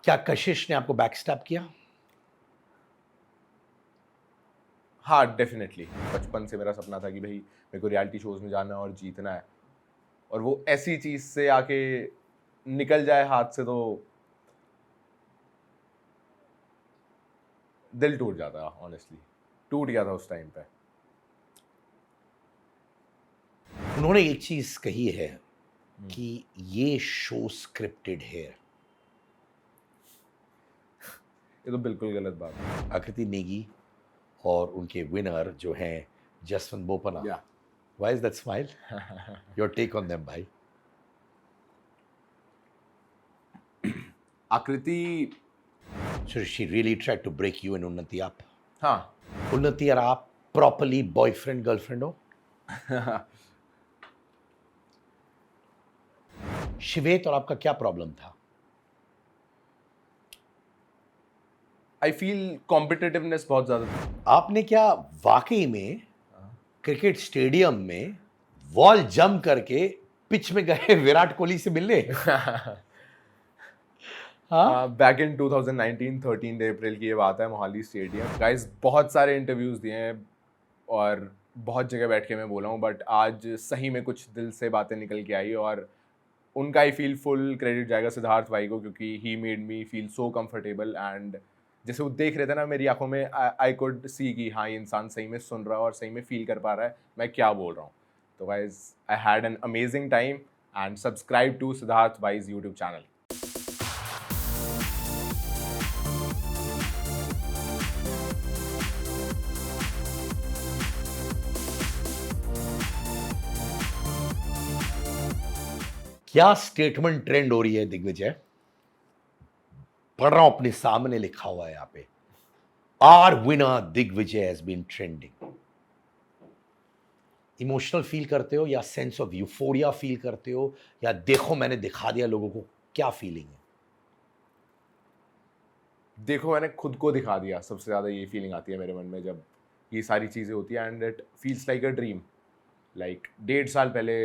क्या कशिश ने आपको बैकस्टैब किया? हाँ, डेफ़िनेटली। बचपन से मेरा सपना था कि भई मेरे को रियलिटी शोज़ में जाना है और जीतना है। और वो ऐसी चीज़ से आके निकल जाए हाथ से तो दिल टूट जाता ऑनेस्टली। टूट गया था उस टाइम पे। उन्होंने एक चीज़ कही है हुँ। कि ये शो स्क्रिप्टेड है। ये तो बिल्कुल गलत बात है। आकृति नेगी और उनके विनर जो हैं जसवंत बोपन्ना। या why is that smile? Your take on them भाई। Aakriti. So she really tried to break you and Unnati up. हाँ। उन्नति और आप प्रॉपरली बॉयफ्रेंड गर्लफ्रेंड हो? शिवेत और आपका क्या प्रॉब्लम था? आई फ़ील कॉम्पिटिटिवनेस बहुत ज़्यादा थी। आपने क्या वाकई में क्रिकेट स्टेडियम में वॉल जंप करके पिच में गए विराट कोहली से मिलने? हाँ? बैक इन 2019 13 अप्रैल की ये बात है, मोहाली स्टेडियम। गाइस बहुत सारे इंटरव्यूज़ दिए हैं और बहुत जगह बैठ के मैं बोला हूँ, बट आज सही में कुछ दिल से बातें निकल के आई और उनका आई फील फुल क्रेडिट जाएगा सिद्धार्थ भाई को, क्योंकि he made me feel so comfortable. And जैसे वो देख रहे थे ना मेरी आंखों में, आई कुड सी कि हाँ, ये इंसान सही में सुन रहा है और सही में फील कर पा रहा है मैं क्या बोल रहा हूँ। तो guys I had an amazing time and subscribe to Siddharth भाईज यूट्यूब चैनल। क्या स्टेटमेंट ट्रेंड हो रही है दिग्विजय? पढ़ रहा हूं, अपने सामने लिखा हुआ है यहां पे, our winner Digvijay has been trending. Emotional feel करते हो या सेंस ऑफ यूफोरिया फील करते हो, या देखो मैंने दिखा दिया लोगों को? क्या फीलिंग है? देखो मैंने खुद को दिखा दिया, सबसे ज़्यादा ये फीलिंग आती है मेरे मन में जब ये सारी चीज़ें होती हैं। And it feels like a dream. Like 1.5 साल पहले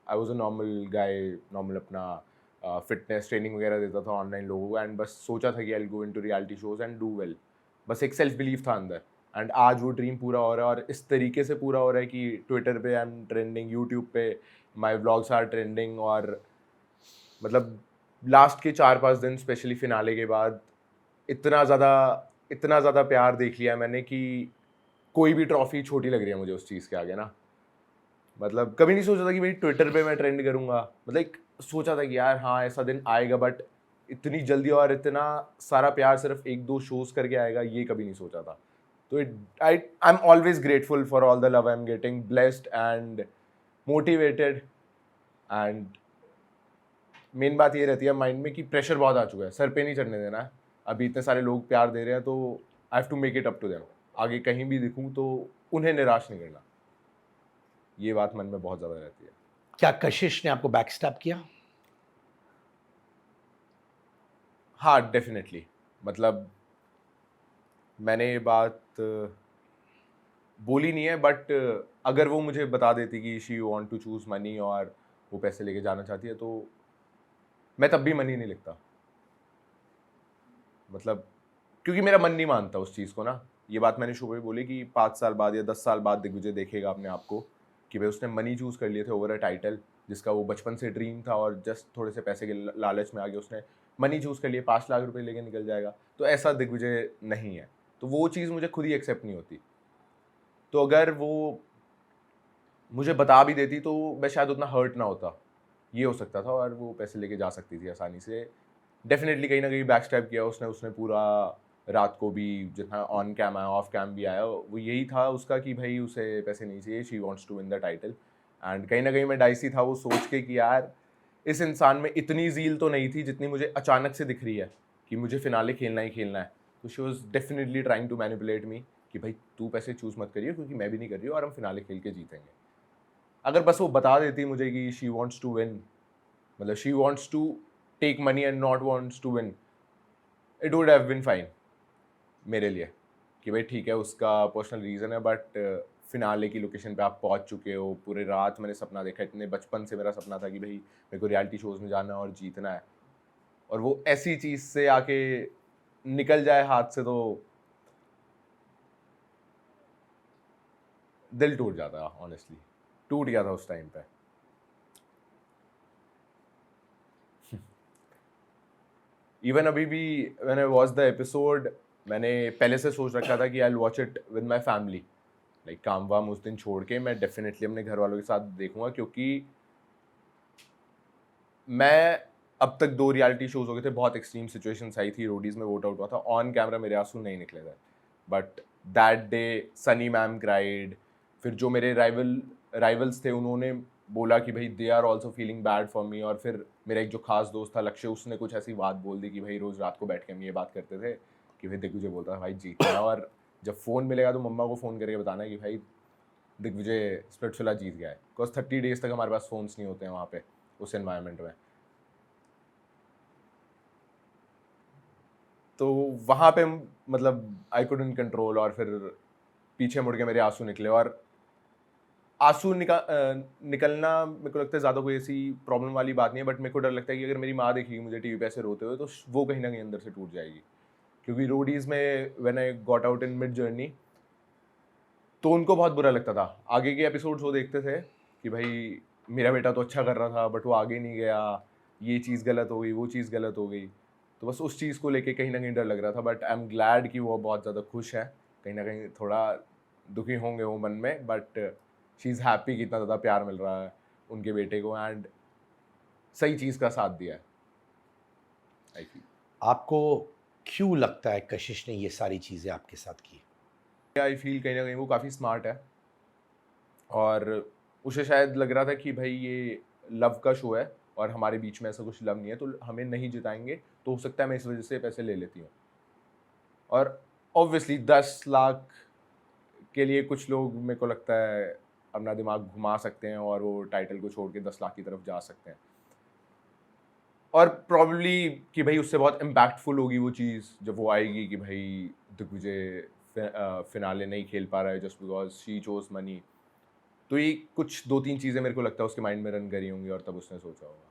I was a normal guy, normal अपना फिटनेस ट्रेनिंग वगैरह देता था ऑनलाइन लोगों को, एंड बस सोचा था कि I will go into reality shows and do well. बस एक सेल्फ बिलीफ था अंदर। एंड आज वो ड्रीम पूरा हो रहा है और इस तरीके से पूरा हो रहा है कि ट्विटर पे आई एम ट्रेंडिंग, यूट्यूब पे माई व्लॉग्स आर ट्रेंडिंग। और मतलब लास्ट के 4-5 दिन स्पेशली फिनाले के बाद इतना ज़्यादा प्यार देख लिया मैंने कि कोई भी ट्रॉफी छोटी लग रही है मुझे उस चीज़ के आगे ना। मतलब कभी नहीं सोचा था कि भाई ट्विटर पे मैं ट्रेंड करूंगा। मतलब एक सोचा था कि यार हाँ ऐसा दिन आएगा, बट इतनी जल्दी और इतना सारा प्यार सिर्फ 1-2 शोज करके आएगा ये कभी नहीं सोचा था। तो I am always grateful for all the love I am getting, blessed and motivated. And main बात ये रहती है माइंड में कि प्रेशर बहुत आ चुका है, सर पे नहीं चढ़ने देना है। अभी इतने सारे लोग प्यार दे रहे हैं तो I have to make it up to them. आगे कहीं भी दिखूं तो उन्हें निराश नहीं करना, ये बात मन में बहुत ज़्यादा रहती है। क्या कशिश ने आपको बैकस्टैब किया? हाँ, डेफ़िनेटली। मतलब मैंने ये बात बोली नहीं है, बट अगर वो मुझे बता देती कि she want to choose money और वो पैसे लेके जाना चाहती है, तो मैं तब भी मनी नहीं लिखता। मतलब क्योंकि मेरा मन नहीं मानता उस चीज़ को ना। ये बात मैंने शुरू में बोली कि 5 साल बाद या 10 साल बाद दिग्विजय देखेगा अपने आप को कि भाई उसने मनी चूज़ कर लिए थे ओवर अ टाइटल, जिसका वो बचपन से ड्रीम था और जस्ट थोड़े से पैसे के लालच में आके उसने मनी चूज़ कर लिए, 5 लाख रुपए लेके निकल जाएगा। तो ऐसा दिग्विजय नहीं है। तो वो चीज़ मुझे खुद ही एक्सेप्ट नहीं होती। तो अगर वो मुझे बता भी देती तो मैं शायद उतना हर्ट ना होता, ये हो सकता था, और वो पैसे लेके जा सकती थी आसानी से। डेफ़िनेटली कहीं न कहीं बैकस्टैब किया उसने। उसने पूरा रात को भी जितना ऑन कैम आया, ऑफ कैम भी आया, वो यही था उसका कि भई उसे पैसे नहीं चाहिए, she wants to win the title. And कहीं न कहीं मैं डाइसी था वो सोच के कि यार इस इंसान में इतनी ज़ील तो नहीं थी जितनी मुझे अचानक से दिख रही है कि मुझे फिनाले खेलना ही खेलना है। तो she was definitely trying to manipulate me कि भाई तू पैसे चूज़ मत करियो क्योंकि मैं भी नहीं कर रही हूँ और हम फिनाले खेल के जीतेंगे। अगर बस वो बता देती मुझे कि शी वांट्स टू विन, मतलब she wants to take money and not wants to win, it would have been fine मेरे लिए कि भाई ठीक है उसका पर्सनल रीज़न है, बट फिनाले की लोकेशन पे आप पहुंच चुके हो। पूरे रात मैंने सपना देखा, इतने बचपन से मेरा सपना था कि भाई मेरे को रियलिटी शोज़ में जाना है और जीतना है। और वो ऐसी चीज से आके निकल जाए हाथ से तो दिल टूट जाता, ऑनेस्टली टूट गया था उस टाइम पे। इवन अभी भी when I watch the episode, मैंने पहले से सोच रखा था कि I will watch it with my family, like काम वाम उस दिन छोड़ के मैं डेफिनेटली अपने घर वालों के साथ देखूंगा, क्योंकि मैं अब तक 2 रियलिटी शोज हो गए थे, बहुत एक्सट्रीम सिचुएशंस आई थी, रोडीज में वोट आउट हुआ था, ऑन कैमरा मेरे आंसू नहीं निकले थे, but that day Sunny ma'am cried. फिर जो मेरे राइवल्स थे उन्होंने बोला कि भाई they are also feeling bad for me, और फिर मेरा एक जो खास दोस्त था लक्ष्य, उसने कुछ ऐसी बात बोल दी कि भाई रोज़ रात को बैठ के हम ये बात करते थे कि भाई दिग्विजय बोलता था भाई जीतना, और जब फ़ोन मिलेगा तो मम्मा को फ़ोन करके बताना कि भाई दिग्विजय स्प्लिट्सविला जीत गया है, बिकॉज 30 डेज तक हमारे पास फ़ोन्स नहीं होते हैं वहाँ पे उस एनवायरनमेंट में। तो वहाँ पे मतलब आई कुडंट कंट्रोल, और फिर पीछे मुड़ के मेरे आंसू निकले, और आंसू निकलना मेरे को लगता है ज़्यादा कोई ऐसी प्रॉब्लम वाली बात नहीं है, बट मेरे को डर लगता है कि अगर मेरी माँ देखेगी मुझे टीवी पे ऐसे रोते हुए तो वो कहीं ना कहीं अंदर से टूट जाएगी, क्योंकि रोडीज़ में when I got out in mid journey तो उनको बहुत बुरा लगता था। आगे के एपिसोड्स वो देखते थे कि भाई मेरा बेटा तो अच्छा कर रहा था बट वो आगे नहीं गया, ये चीज़ गलत हो गई, वो चीज़ गलत हो गई, तो बस उस चीज़ को लेके कहीं ना कहीं डर लग रहा था। बट आई एम ग्लैड कि वो बहुत ज़्यादा खुश है, कहीं ना कहीं थोड़ा दुखी होंगे वो मन में, बट शी इज़ हैप्पी कि इतना ज़्यादा प्यार मिल रहा है उनके बेटे को, एंड सही चीज़ का साथ दिया है आई फील। आपको क्यों लगता है कशिश ने ये सारी चीज़ें आपके साथ की? आई फील कहीं ना कहीं वो काफ़ी स्मार्ट है, और उसे शायद लग रहा था कि भाई ये लव का शो है और हमारे बीच में ऐसा कुछ लव नहीं है, तो हमें नहीं जिताएंगे, तो हो सकता है मैं इस वजह से पैसे ले लेती हूँ। और ऑब्वियसली 10 लाख के लिए कुछ लोग मेरे को लगता है अपना दिमाग घुमा सकते हैं और वो टाइटल को छोड़ के 10 लाख की तरफ जा सकते हैं, और प्रॉब्ली कि भाई उससे बहुत इम्पैक्टफुल होगी वो चीज़ जब वो आएगी कि भाई दिग्विजय फिनाले नहीं खेल पा रहा है just because she chose money. तो ये कुछ 2-3 चीज़ें मेरे को लगता है उसके माइंड में रन करी होंगी और तब उसने सोचा होगा।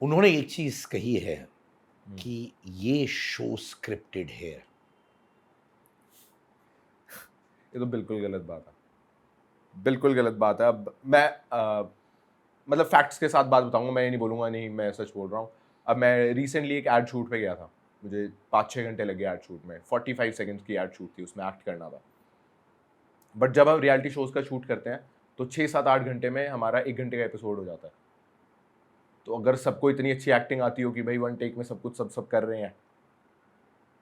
उन्होंने एक चीज़ कही है कि ये शो स्क्रिप्टेड है। ये तो बिल्कुल गलत बात है, बिल्कुल गलत बात है। अब मैं मतलब फैक्ट्स के साथ बात बताऊंगा, मैं ये नहीं बोलूँगा नहीं मैं सच बोल रहा हूँ। अब मैं रिसेंटली एक एड शूट पे गया था, मुझे 5-6 घंटे लगे एड शूट में, 45 सेकंड्स की एड शूट थी, उसमें एक्ट करना था। बट जब हम रियलिटी शोज़ का शूट करते हैं तो 6-7-8 घंटे में हमारा 1 घंटे का एपिसोड हो जाता है। तो अगर सबको इतनी अच्छी एक्टिंग आती हो कि भाई वन टेक में सब कुछ सब कर रहे हैं,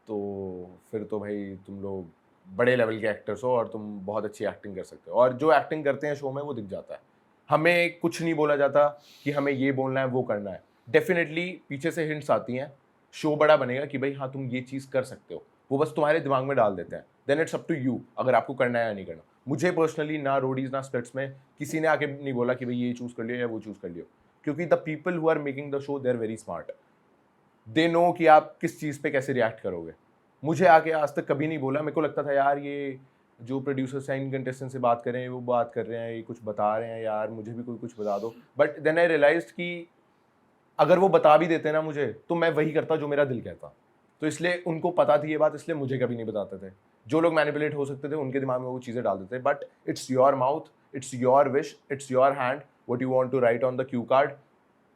तो फिर तो भाई तुम लोग बड़े लेवल के एक्टर्स हो और तुम बहुत अच्छी एक्टिंग कर सकते हो, और जो एक्टिंग करते हैं शो में वो दिख जाता है। हमें कुछ नहीं बोला जाता कि हमें ये बोलना है वो करना है, डेफिनेटली पीछे से हिंट्स आती हैं, शो बड़ा बनेगा कि भाई हाँ तुम ये चीज़ कर सकते हो, वो बस तुम्हारे दिमाग में डाल देते हैं, then it's up to you अगर आपको करना है या नहीं करना। मुझे पर्सनली ना रोडीज ना स्प्लिट्स में किसी ने आके नहीं बोला कि भाई ये चूज़ कर लियो या वो चूज़ कर लियो, क्योंकि the people who are making the show they are very smart, they know कि आप किस चीज़ पे कैसे रिएक्ट करोगे। मुझे आके आज तक कभी नहीं बोला, मेरे को लगता था यार ये जो प्रोड्यूसर्स हैं इन कंटेस्टेंट से बात कर रहे हैं, वो बात कर रहे हैं, ये कुछ बता रहे हैं, यार मुझे भी कोई कुछ बता दो। बट देन आई रियलाइज्ड कि अगर वो बता भी देते ना मुझे, तो मैं वही करता जो मेरा दिल कहता। तो इसलिए उनको पता थी ये बात, इसलिए मुझे कभी नहीं बताते थे। जो लोग मैनिपुलेट हो सकते थे उनके दिमाग में वो चीज़ें डाल देते, but it's your mouth, it's your wish, it's your hand, what you want to write on the cue card.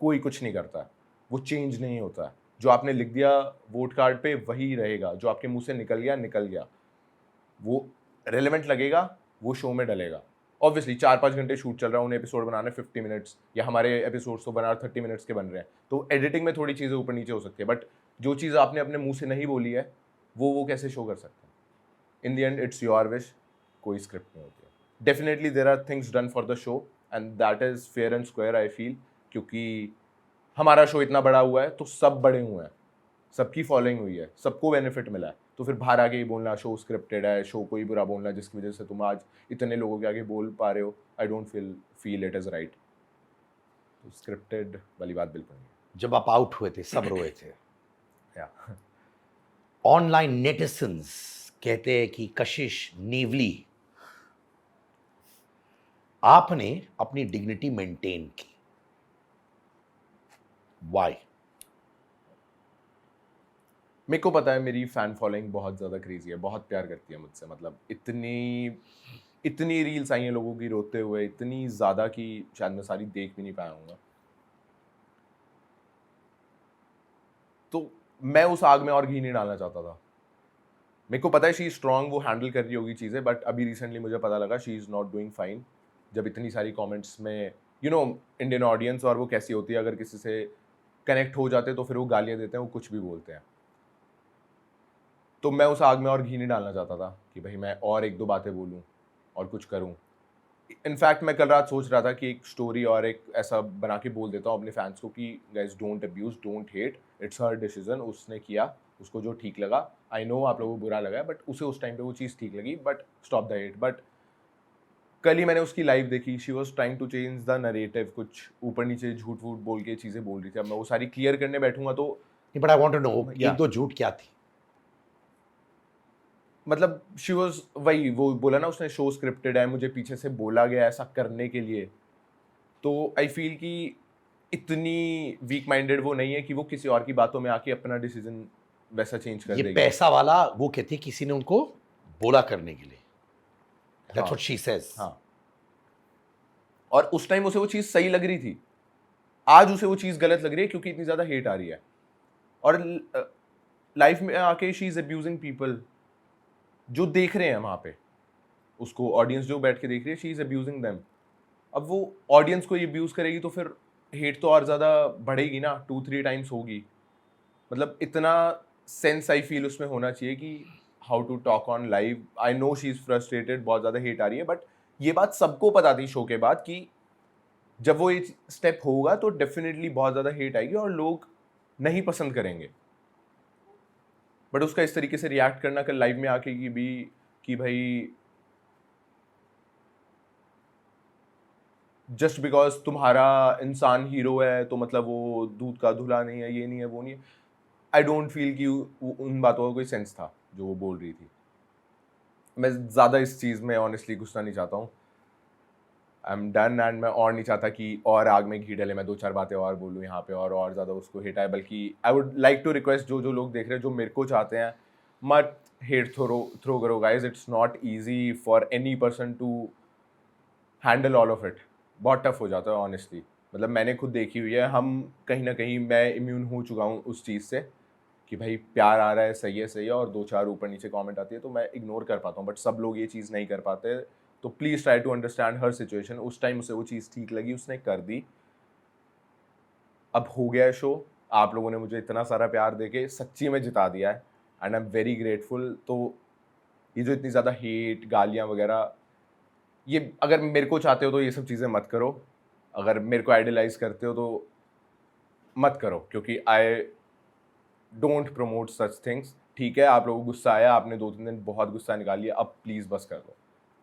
कोई कुछ नहीं करता है, वो चेंज नहीं होता है। जो आपने लिख दिया वोट कार्ड पे वही रहेगा, जो आपके मुंह से निकल गया, वो रेलेवेंट लगेगा, वो शो में डलेगा। ऑब्वियसली 4-5 घंटे शूट चल रहा है, उन्हें एपिसोड बनाने 50 मिनट्स, या हमारे एपिसोड्स तो बना 30 मिनट्स के बन रहे हैं, तो एडिटिंग में थोड़ी चीज़ें ऊपर नीचे हो सकती है, बट जो चीज़ आपने अपने मुंह से नहीं बोली है वो कैसे शो कर सकते हैं। In the end it's your wish, कोई स्क्रिप्ट नहीं होती है। Definitely there are things done for the show and that is fair and square I feel, क्योंकि हमारा शो इतना बड़ा हुआ है तो सब बड़े हुए हैं, सबकी फॉलोइंग हुई है, सबको बेनिफिट मिला है, तो फिर बाहर आके ये बोलना शो स्क्रिप्टेड है, शो को ही बुरा बोलना जिसकी वजह से तुम आज इतने लोगों के आगे बोल पा रहे हो, I don't feel it is right. तो स्क्रिप्टेड वाली बात बिल्कुल नहीं जब आप आउट हुए थे सब रोए थे। है। ऑनलाइन नेटिजन्स कहते हैं कि कशिश नेवली, आपने अपनी डिग्निटी मेंटेन की। वाई? मेरे को पता है मेरी फैन फॉलोइंग बहुत ज़्यादा क्रेजी है, बहुत प्यार करती है मुझसे, मतलब इतनी रील्स आई हैं लोगों की रोते हुए, इतनी ज़्यादा कि शायद मैं सारी देख भी नहीं पाया हूँगा। तो मैं उस आग में और घी नहीं डालना चाहता था। मेरे को पता है शी इज स्ट्रांग, वो हैंडल कर रही होगी चीज़ें, बट अभी रिसेंटली मुझे पता लगा she is not doing fine. जब इतनी सारी कमेंट्स में इंडियन ऑडियंस और वो कैसी होती है, अगर किसी से कनेक्ट हो जाते तो फिर वो गालियाँ देते हैं, वो कुछ भी बोलते हैं। तो मैं उस आग में और घी नहीं डालना चाहता था कि भाई मैं और एक दो बातें बोलूँ और कुछ करूँ। इनफैक्ट मैं कल रात सोच रहा था कि एक स्टोरी और एक ऐसा बना के बोल देता हूँ अपने फैंस को कि guys don't abuse, don't hate, it's her decision, उसने किया, उसको जो ठीक लगा। आई नो आप लोगों को बुरा लगा है, बट उसे उस टाइम पे वो चीज़ ठीक लगी, but stop the hate. But कल ही मैंने उसकी लाइव देखी, she was trying to change the narrative, कुछ ऊपर नीचे झूठ वूठ बोल के चीज़ें बोल रही थी। अब मैं वो सारी क्लियर करने बैठूंगा तो but I want to know, या एक दो झूठ क्या थी? मतलब शी वॉज वही, वो बोला ना उसने शो स्क्रिप्टेड है, मुझे पीछे से बोला गया ऐसा करने के लिए। तो आई फील कि इतनी वीक माइंडेड वो नहीं है कि वो किसी और की बातों में आके अपना डिसीजन वैसा चेंज कर ये देगी। पैसा वाला वो कहती है किसी ने उनको बोला करने के लिए, दैट्स हाँ व्हाट शी सेज। हाँ, और उस टाइम उसे वो चीज़ सही लग रही थी, आज उसे वो चीज़ गलत लग रही है क्योंकि इतनी ज़्यादा हेट आ रही है। और लाइफ में आके शी इज़ अब्यूजिंग पीपल जो देख रहे हैं वहाँ पे, उसको ऑडियंस जो बैठ के देख रही है, शी इज़ अब्यूजिंग देम। अब वो ऑडियंस को ये अब्यूज़ करेगी तो फिर हेट तो और ज़्यादा बढ़ेगी ना, 2-3 टाइम्स होगी। मतलब इतना सेंस आई फील उसमें होना चाहिए कि how to talk on live. I know she is frustrated, बहुत ज़्यादा हेट आ रही है, बट ये बात सबको पता थी शो के बाद कि जब वो ये स्टेप होगा तो डेफिनेटली बहुत ज़्यादा हेट आएगी और लोग नहीं पसंद करेंगे। बट उसका इस तरीके से रिएक्ट करना कल लाइव में आके कि भाई जस्ट बिकॉज तुम्हारा इंसान हीरो है तो मतलब वो दूध का धुला नहीं है, ये नहीं है, वो नहीं है। आई डोंट फील कि उन बातों का कोई सेंस था जो वो बोल रही थी। मैं ज़्यादा इस चीज़ में ऑनेस्टली घुसना नहीं चाहता हूँ। आई एम डन, एंड मैं और नहीं चाहता कि और आग में घी डले, मैं 2-4 बातें और बोलूँ यहाँ पे और ज़्यादा उसको हेट आए। बल्कि I would like to request जो लोग देख रहे हैं, जो मेरे को चाहते हैं, मत हेट थ्रो करो guys. It's not easy for any person to handle all of it. बहुत टफ हो जाता है ऑनेस्टली। मतलब मैंने खुद देखी हुई है, हम कहीं ना कहीं मैं इम्यून हो चुका हूँ उस चीज़ से कि भाई प्यार आ रहा है, सही है, और 2-4 ऊपर नीचे कमेंट आती है तो मैं इग्नोर कर पाता हूँ, बट सब लोग ये चीज़ नहीं कर पाते। तो please try to understand her situation. उस टाइम उसे वो चीज़ ठीक लगी, उसने कर दी, अब हो गया है शो। आप लोगों ने मुझे इतना सारा प्यार देके सच्ची में जिता दिया है, and I am very grateful. तो ये जो इतनी ज़्यादा हेट, गालियाँ वगैरह, ये अगर मेरे को चाहते हो तो ये सब चीज़ें मत करो। अगर मेरे को आइडलाइज करते हो तो मत करो, क्योंकि I don't promote such things. ठीक है, आप लोगों को गुस्सा आया, आपने 2-3 दिन बहुत गुस्सा निकाल लिया, अब प्लीज़ बस कर दो।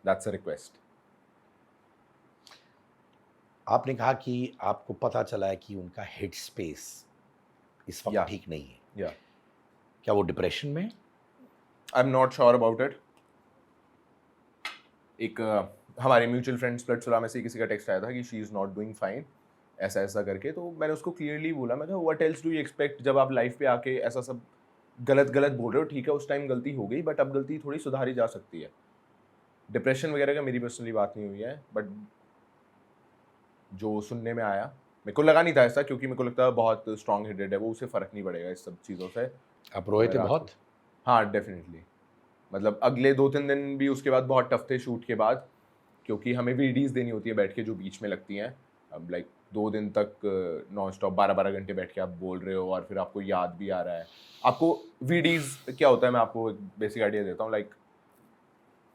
That's a request. आपने कहा कि आपको पता चला है कि उनका हेड स्पेस इस वक्त या ठीक नहीं है, या क्या वो डिप्रेशन में है? I am not sure about it. एक हमारे म्यूचुअल फ्रेंड स्प्लिट्सविला में से किसी का टेक्स्ट आया था कि she is not doing fine, ऐसा ऐसा करके। तो मैंने उसको क्लियरली बोला, मैं कहा what else do you expect, जब आप लाइफ पे आके ऐसा सब गलत गलत बोल रहे हो। ठीक है, उस टाइम गलती हो गई, बट अब गलती थोड़ी सुधारी जा सकती है। डिप्रेशन वगैरह का मेरी पर्सनली बात नहीं हुई है, बट जो सुनने में आया, मेरे को लगा नहीं था ऐसा, क्योंकि मेरे को लगता है बहुत स्ट्रॉन्ग हेडेड है वो, उसे फ़र्क नहीं पड़ेगा इस सब चीज़ों से। आप रोए मैं थे रात को, बहुत? हाँ डेफिनेटली। मतलब अगले 2-3 दिन भी उसके बाद बहुत टफ थे शूट के बाद, क्योंकि हमें वीडीज देनी होती है बैठ के जो बीच में लगती हैं। अब लाइक 2 दिन तक नॉन स्टॉप 12-12 घंटे बैठ के आप बोल रहे हो, और फिर आपको याद भी आ रहा है। आपको वीडीज क्या होता है, मैं आपको एक बेसिक आइडिया देता हूँ। लाइक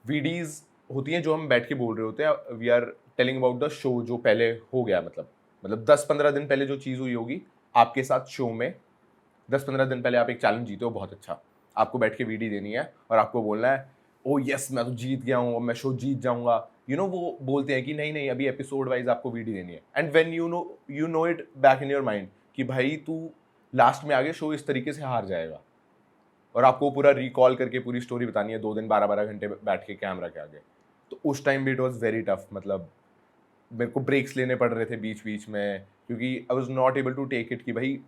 वीडीज होती हैं जो हम बैठ के बोल रहे होते हैं, we are telling about the show जो पहले हो गया। मतलब 10-15 दिन पहले जो चीज़ हुई होगी आपके साथ शो में, 10-15 दिन पहले आप एक चैलेंज जीते हो बहुत अच्छा, आपको बैठ के वीडी देनी है और आपको बोलना है ओ यस मैं तो जीत गया हूँ, मैं शो जीत जाऊंगा। वो बोलते हैं कि नहीं नहीं अभी एपिसोड वाइज आपको वीडी देनी है, and when you know it back in your mind कि भाई तू लास्ट में आगे शो इस तरीके से हार जाएगा, और आपको पूरा रिकॉल करके पूरी स्टोरी बतानी है 2 दिन 12-12 घंटे बैठ के कैमरा के आगे। तो उस टाइम भी इट वॉज वेरी टफ। मतलब मेरे को ब्रेक्स लेने पड़ रहे थे बीच बीच में, क्योंकि I was not able to take it कि भाई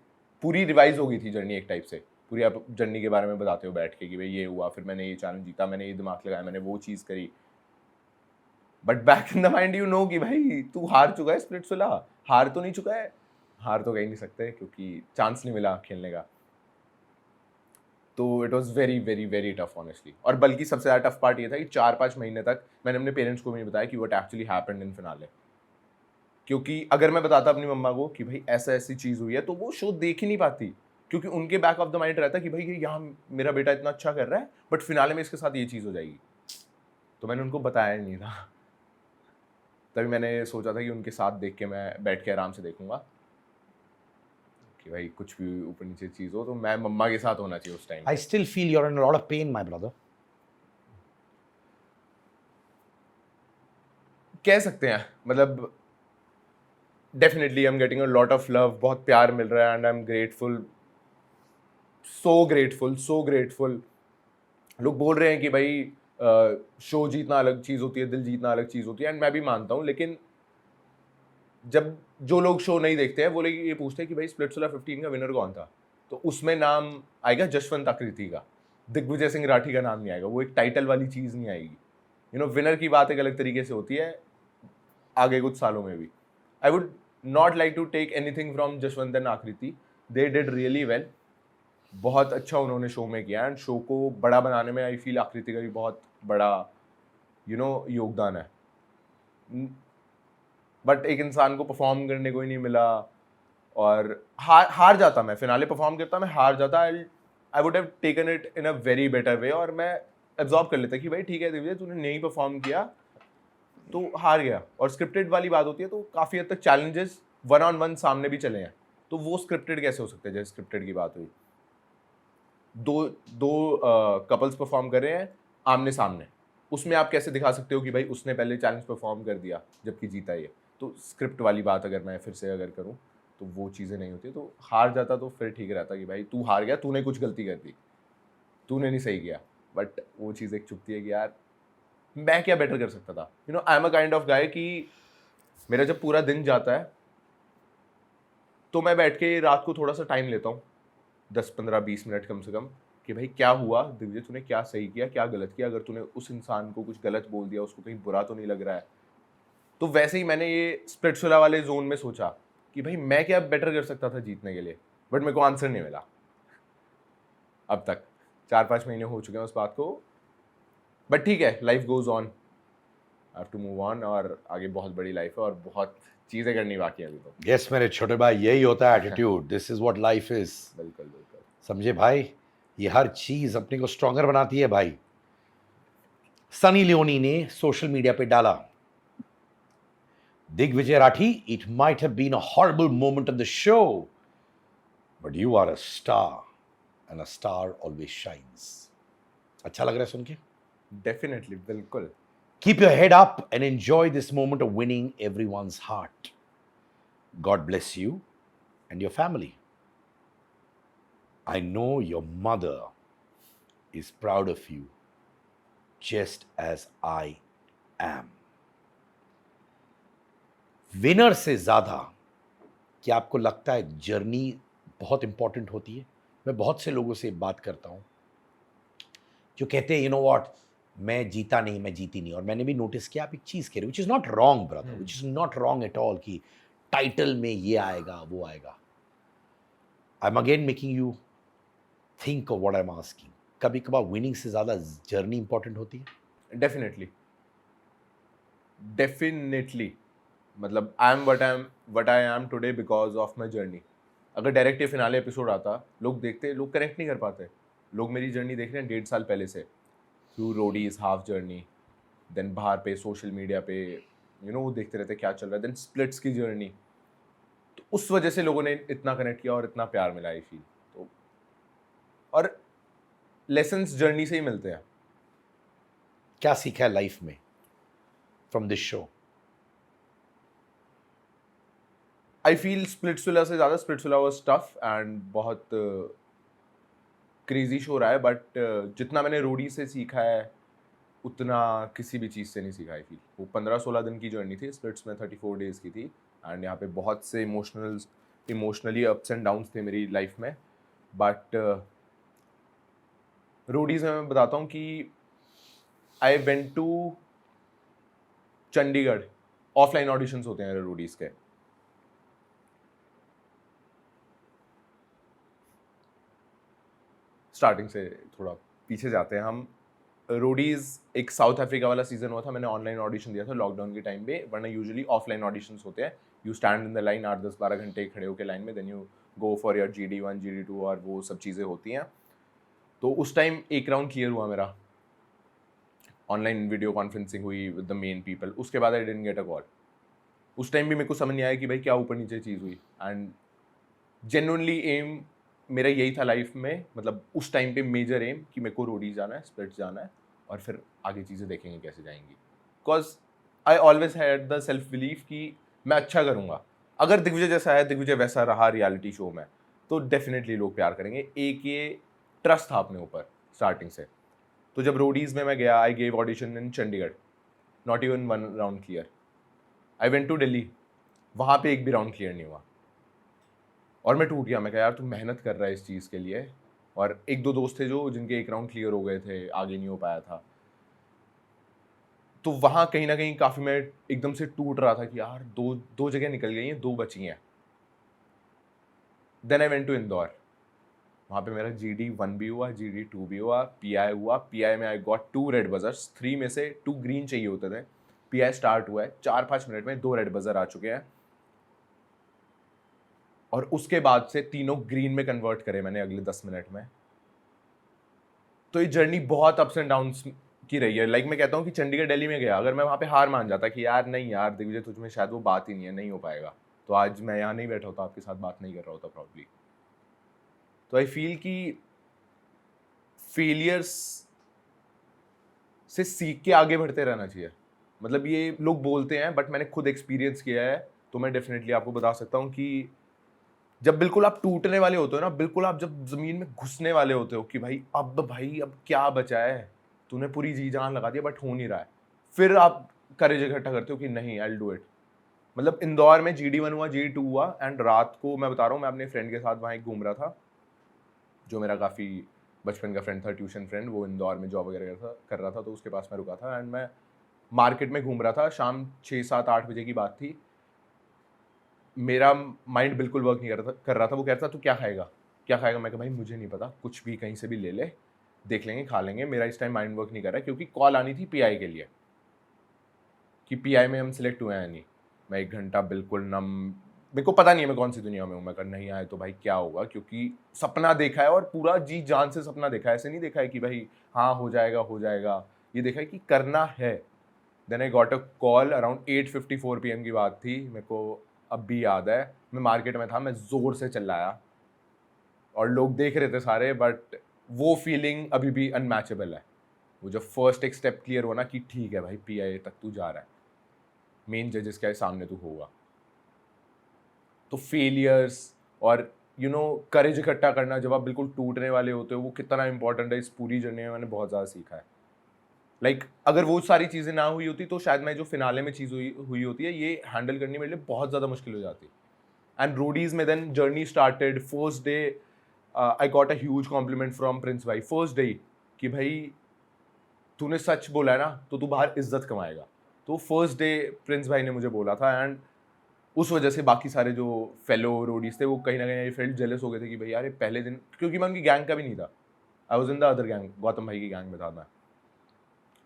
पूरी रिवाइज हो गई थी जर्नी एक टाइप से। पूरी आप जर्नी के बारे में बताते हो बैठ के कि भाई ये हुआ, फिर मैंने ये चैलेंज जीता, मैंने ये दिमाग लगाया, मैंने वो चीज़ करी। But back in the mind you know कि भाई तू हार चुका है स्प्लिट्सविला, हार तो नहीं चुका है, हार तो कह ही नहीं सकते क्योंकि चांस नहीं मिला खेलने का। तो it was very very very tough honestly. और बल्कि सबसे ज़्यादा टफ पार्ट ये था कि 4-5 महीने तक मैंने अपने पेरेंट्स को भी नहीं बताया कि what actually happened in finale. क्योंकि अगर मैं बताता अपनी मम्मा को कि भाई ऐसा ऐसी चीज़ हुई है, तो वो शो देख ही नहीं पाती, क्योंकि उनके बैक ऑफ द माइंड रहता कि भाई ये यहाँ मेरा बेटा इतना अच्छा कर रहा है बट फिनाले में इसके साथ ये चीज़ हो जाएगी। तो मैंने उनको बताया ही नहीं था। तभी मैंने सोचा था कि उनके साथ देख के मैं बैठ के आराम से देखूंगा कि भाई कुछ भी ऊपर नीचे चीज़ हो तो मैं मम्मा के साथ होना चाहिए उस time. I still feel you're in a lot of pain, my brother. कह सकते हैं, मतलब definitely I am getting a lot of love, बहुत प्यार मिल रहा है and I am grateful, so grateful, so grateful. लोग बोल रहे हैं कि भाई शो जीतना अलग चीज़ होती है, दिल जीतना अलग चीज़ होती है, एंड मैं भी मानता हूँ। लेकिन जब जो लोग शो नहीं देखते हैं वो लोग ये पूछते हैं कि भाई स्प्लिट्सविला 15 का विनर कौन था, तो उसमें नाम आएगा जसवंत आकृति का, दिग्विजय सिंह राठी का नाम नहीं आएगा। वो एक टाइटल वाली चीज़ नहीं आएगी। यू नो, विनर की बात एक अलग तरीके से होती है आगे कुछ सालों में भी। I would not like to take anything from Jaswant and Aakriti, they did really well, बहुत अच्छा उन्होंने शो में किया, एंड शो को बड़ा बनाने में आई फील आकृति का भी बहुत बड़ा योगदान है। बट एक इंसान को परफॉर्म करने को ही नहीं मिला, और हार जाता, मैं फिनाले परफॉर्म करता, मैं हार जाता, I would have taken it in a very better way, और मैं एब्जॉर्ब कर लेता कि भाई ठीक है दिव्य, तूने नहीं परफॉर्म किया तो हार गया। और स्क्रिप्टेड वाली बात होती है तो काफ़ी हद तक चैलेंजेस 1-on-1 सामने भी चले हैं, तो वो स्क्रिप्टेड कैसे हो सकते हैं? जैसे स्क्रिप्टेड की बात हुई, दो कपल्स परफॉर्म कर रहे हैं आमने सामने, उसमें आप कैसे दिखा सकते हो कि भाई उसने पहले चैलेंज परफॉर्म कर दिया जबकि जीता ये? तो स्क्रिप्ट वाली बात अगर मैं फिर से अगर करूँ तो वो चीज़ें नहीं होती, तो हार जाता तो फिर ठीक रहता कि भाई तू हार गया, तूने कुछ गलती कर दी, तूने नहीं सही किया। बट वो चीज़ एक चुभती है कि यार मैं क्या बेटर कर सकता था। You know, I am a kind of guy कि मेरा जब पूरा दिन जाता है तो मैं बैठ के रात को थोड़ा सा टाइम लेता हूँ, 10-15-20 मिनट कम से कम, कि भाई क्या हुआ दिग्विजय, तूने क्या सही किया, क्या गलत किया, अगर तूने उस इंसान को कुछ गलत बोल दिया, उसको कहीं बुरा तो नहीं लग रहा है। तो वैसे ही मैंने ये स्प्लिट्सविला वाले जोन में सोचा कि भाई मैं क्या बेटर कर सकता था जीतने के लिए, बट मेरे को आंसर नहीं मिला अब तक। 4-5 महीने हो चुके हैं उस बात को, बट ठीक है, life goes on, I have to move on, और आगे बहुत बड़ी लाइफ है और बहुत चीज़ें करनी बाकी है अभी तो। Yes, मेरे छोटे भाई, यही होता है attitude. This is what life is. बिल्कुल बिल्कुल। समझे भाई, ये हर चीज अपने को स्ट्रॉन्गर बनाती है भाई. सनी लियोनी ने सोशल मीडिया पे डाला, Digvijay Rathee, it might have been a horrible moment on the show, but you are a star and a star always shines. अच्छा लग रहा है सुन के? डेफिनेटली, बिल्कुल। Keep your head up and enjoy this moment of winning everyone's heart. God bless you and your family. I know your mother is proud of you, just as I am. Winner से ज़्यादा क्या आपको लगता है journey बहुत important होती है? मैं बहुत से लोगों से बात करता हूँ जो कहते हैं, यू नो व्हाट, मैं जीता नहीं, मैं जीती नहीं. और मैंने भी नोटिस किया, आप एक चीज़ कह रहे हो, which is not wrong brother, which is not wrong at all, कि टाइटल में ये आएगा वो आएगा. I am again making you think of what I am asking. कभी कभार विनिंग से ज़्यादा जर्नी इंपॉर्टेंट होती है. डेफिनेटली, डेफिनेटली, मतलब I M what I am today because of my journey. अगर डायरेक्ट ये फिनाले एपिसोड आता, लोग देखते, लोग कनेक्ट नहीं कर पाते. लोग मेरी जर्नी देख रहे हैं 1.5 साल पहले से, through Roadies, half journey, then बाहर पे सोशल मीडिया पे, यू नो, वो देखते रहते क्या चल रहा है, देन स्प्लिट्स की जर्नी. तो उस वजह से लोगों ने इतना कनेक्ट किया और इतना प्यार मिला आई फील. तो और लेसन्स जर्नी से ही मिलते हैं. क्या सीखा है लाइफ में from this show? I feel Splitsvilla से ज़्यादा स्प्लिट्सविला वाज टफ एंड बहुत क्रेजी शो रहा है, बट जितना मैंने रोडी से सीखा है, उतना किसी भी चीज़ से नहीं सीखा। आई फील वो 15-16 दिन की जर्नी थी, स्प्लिट्स में 34 डेज़ की थी, एंड यहाँ पे बहुत से इमोशनली अप्स एंड डाउन्स थे मेरी लाइफ में। बट रोडीज़ में मैं बताता हूँ कि I went to Chandigarh. Offline auditions होते हैं रोडीज़ के। स्टार्टिंग से थोड़ा पीछे जाते हैं हम। रोडीज़ एक साउथ अफ्रीका वाला सीजन हुआ था, मैंने ऑनलाइन ऑडिशन दिया था लॉकडाउन के टाइम पे, वरना यूजुअली ऑफलाइन ऑडिशंस होते हैं। You stand in the line 8-10-12 घंटे खड़े होकर लाइन में, then you go for your GD1 GD2 और वो सब चीज़ें होती हैं। तो उस टाइम एक राउंड क्लियर हुआ मेरा, ऑनलाइन वीडियो कॉन्फ्रेंसिंग हुई विद द मेन पीपल। उसके बाद I didn't get a call. उस टाइम भी मेरे को समझ नहीं आया कि भाई क्या ऊपर नीचे चीज़ हुई। एंड जेन्युइनली एम मेरा यही था लाइफ में, मतलब उस टाइम पे मेजर एम कि मेरे को रोडीज जाना है, स्प्लिट्स जाना है, और फिर आगे चीज़ें देखेंगे कैसे जाएंगी। Because I always had the self belief कि मैं अच्छा करूँगा। अगर दिग्विजय जैसा है, दिग्विजय वैसा रहा रियलिटी शो में, तो डेफिनेटली लोग प्यार करेंगे। एक ये ट्रस्ट था अपने ऊपर स्टार्टिंग से। तो जब रोडीज में मैं गया, I gave audition in Chandigarh, not even 1 round clear. I went to Delhi, वहाँ पे एक भी राउंड क्लियर नहीं हुआ, और मैं टूट गया। मैं कहा यार तू मेहनत कर रहा है इस चीज़ के लिए, और एक दो दोस्त थे जो जिनके एक राउंड क्लियर हो गए थे, आगे नहीं हो पाया था। तो वहाँ कहीं ना कहीं काफ़ी मैं एकदम से टूट रहा था कि यार दो दो जगह निकल गई हैं, 2 बची हैं। Then I went to Indore, वहाँ पे मेरा GD1 भी हुआ, GD2 भी हुआ, PI हुआ। PI में आई गॉट 2 रेड बजर्स, 3 में से 2 ग्रीन चाहिए होते थे। PI स्टार्ट हुआ है, 4-5 मिनट में 2 रेड बजर आ चुके हैं, और उसके बाद से तीनों ग्रीन में कन्वर्ट करे मैंने अगले 10 मिनट में। तो ये जर्नी बहुत अप्स एंड डाउन्स की रही है। लाइक मैं कहता हूँ कि चंडीगढ़ दिल्ली में गया, अगर मैं वहाँ पे हार मान जाता कि यार नहीं यार दिग्विजय तुझ में शायद वो बात ही नहीं है, नहीं हो पाएगा, तो आज मैं यहाँ नहीं बैठा होता, आपके साथ बात नहीं कर रहा होता प्रॉब्ली। तो आई फील कि फेलियर्स से सीख के आगे बढ़ते रहना चाहिए। मतलब ये लोग बोलते हैं, बट मैंने खुद एक्सपीरियंस किया है, तो मैं डेफिनेटली आपको बता सकता हूँ कि जब बिल्कुल आप टूटने वाले होते हो ना, बिल्कुल आप जब जमीन में घुसने वाले होते हो कि भाई अब क्या बचा है, तूने पूरी जी जान लगा दिया बट हो नहीं रहा है, फिर आप करेज इकट्ठा करते हो कि नहीं आई विल डू इट। मतलब इंदौर में GD1 हुआ, GD2 हुआ, एंड रात को मैं बता रहा हूँ, मैं अपने फ्रेंड के साथ वहाँ एक घूम रहा था, जो मेरा काफ़ी बचपन का फ्रेंड था, ट्यूशन फ्रेंड। वो इंदौर में जॉब वगैरह कर रहा था, तो उसके पास मैं रुका था, एंड मैं मार्केट में घूम रहा था। शाम 6-7-8 बजे की बात थी। मेरा माइंड बिल्कुल वर्क नहीं कर रहा था। वो कह रहा था तू क्या खाएगा, क्या खाएगा? मैं कहा भाई मुझे नहीं पता, कुछ भी कहीं से भी ले ले, देख लेंगे, खा लेंगे। मेरा इस टाइम माइंड वर्क नहीं कर रहा है, क्योंकि कॉल आनी थी PI के लिए कि PI में हम सिलेक्ट हुए हैं नहीं। मैं 1 घंटा बिल्कुल नम, मेरे को पता नहीं है मैं कौन सी दुनिया में हूँ। मैं कहा नहीं आए तो भाई क्या होगा, क्योंकि सपना देखा है और पूरा जी जान से सपना देखा है। ऐसे नहीं देखा है कि भाई हाँ हो जाएगा हो जाएगा, ये देखा है कि करना है। Then I got a call around 8:54 PM की बात थी, मेरे को अब भी याद है। मैं मार्केट में था, मैं ज़ोर से चिल्लाया और लोग देख रहे थे सारे, बट वो फीलिंग अभी भी अनमैचेबल है। वो जब फर्स्ट एक स्टेप क्लियर हुआ ना कि ठीक है भाई PI तक तू जा रहा है, मेन जजेस के सामने तू होगा, तो फेलियर्स और करेज इकट्ठा करना जब आप बिल्कुल टूटने वाले होते हो, वो कितना इंपॉर्टेंट है इस पूरी जर्नी में, मैंने बहुत ज़्यादा सीखा है। लाइक अगर वो सारी चीज़ें ना हुई होती तो शायद मैं जो फिनाले में चीज़ हुई होती है, ये हैंडल करनी मेरे लिए बहुत ज़्यादा मुश्किल हो जाती। एंड रोडीज में then journey started. First day I got a huge compliment from Prince भाई, फर्स्ट डे, कि भाई तूने सच बोला है ना, तो तू बाहर इज्जत कमाएगा। तो फर्स्ट डे प्रिंस भाई ने मुझे बोला था, एंड उस वजह से बाकी सारे जो फेलो रोडीज थे वो कहीं ना कहीं फेल्ट जेलस हो गए थे कि भाई यार ये पहले दिन, क्योंकि मैं उनकी गैंग का भी नहीं था, I was in the other gang, Gautam भाई की गैंग में था मैं।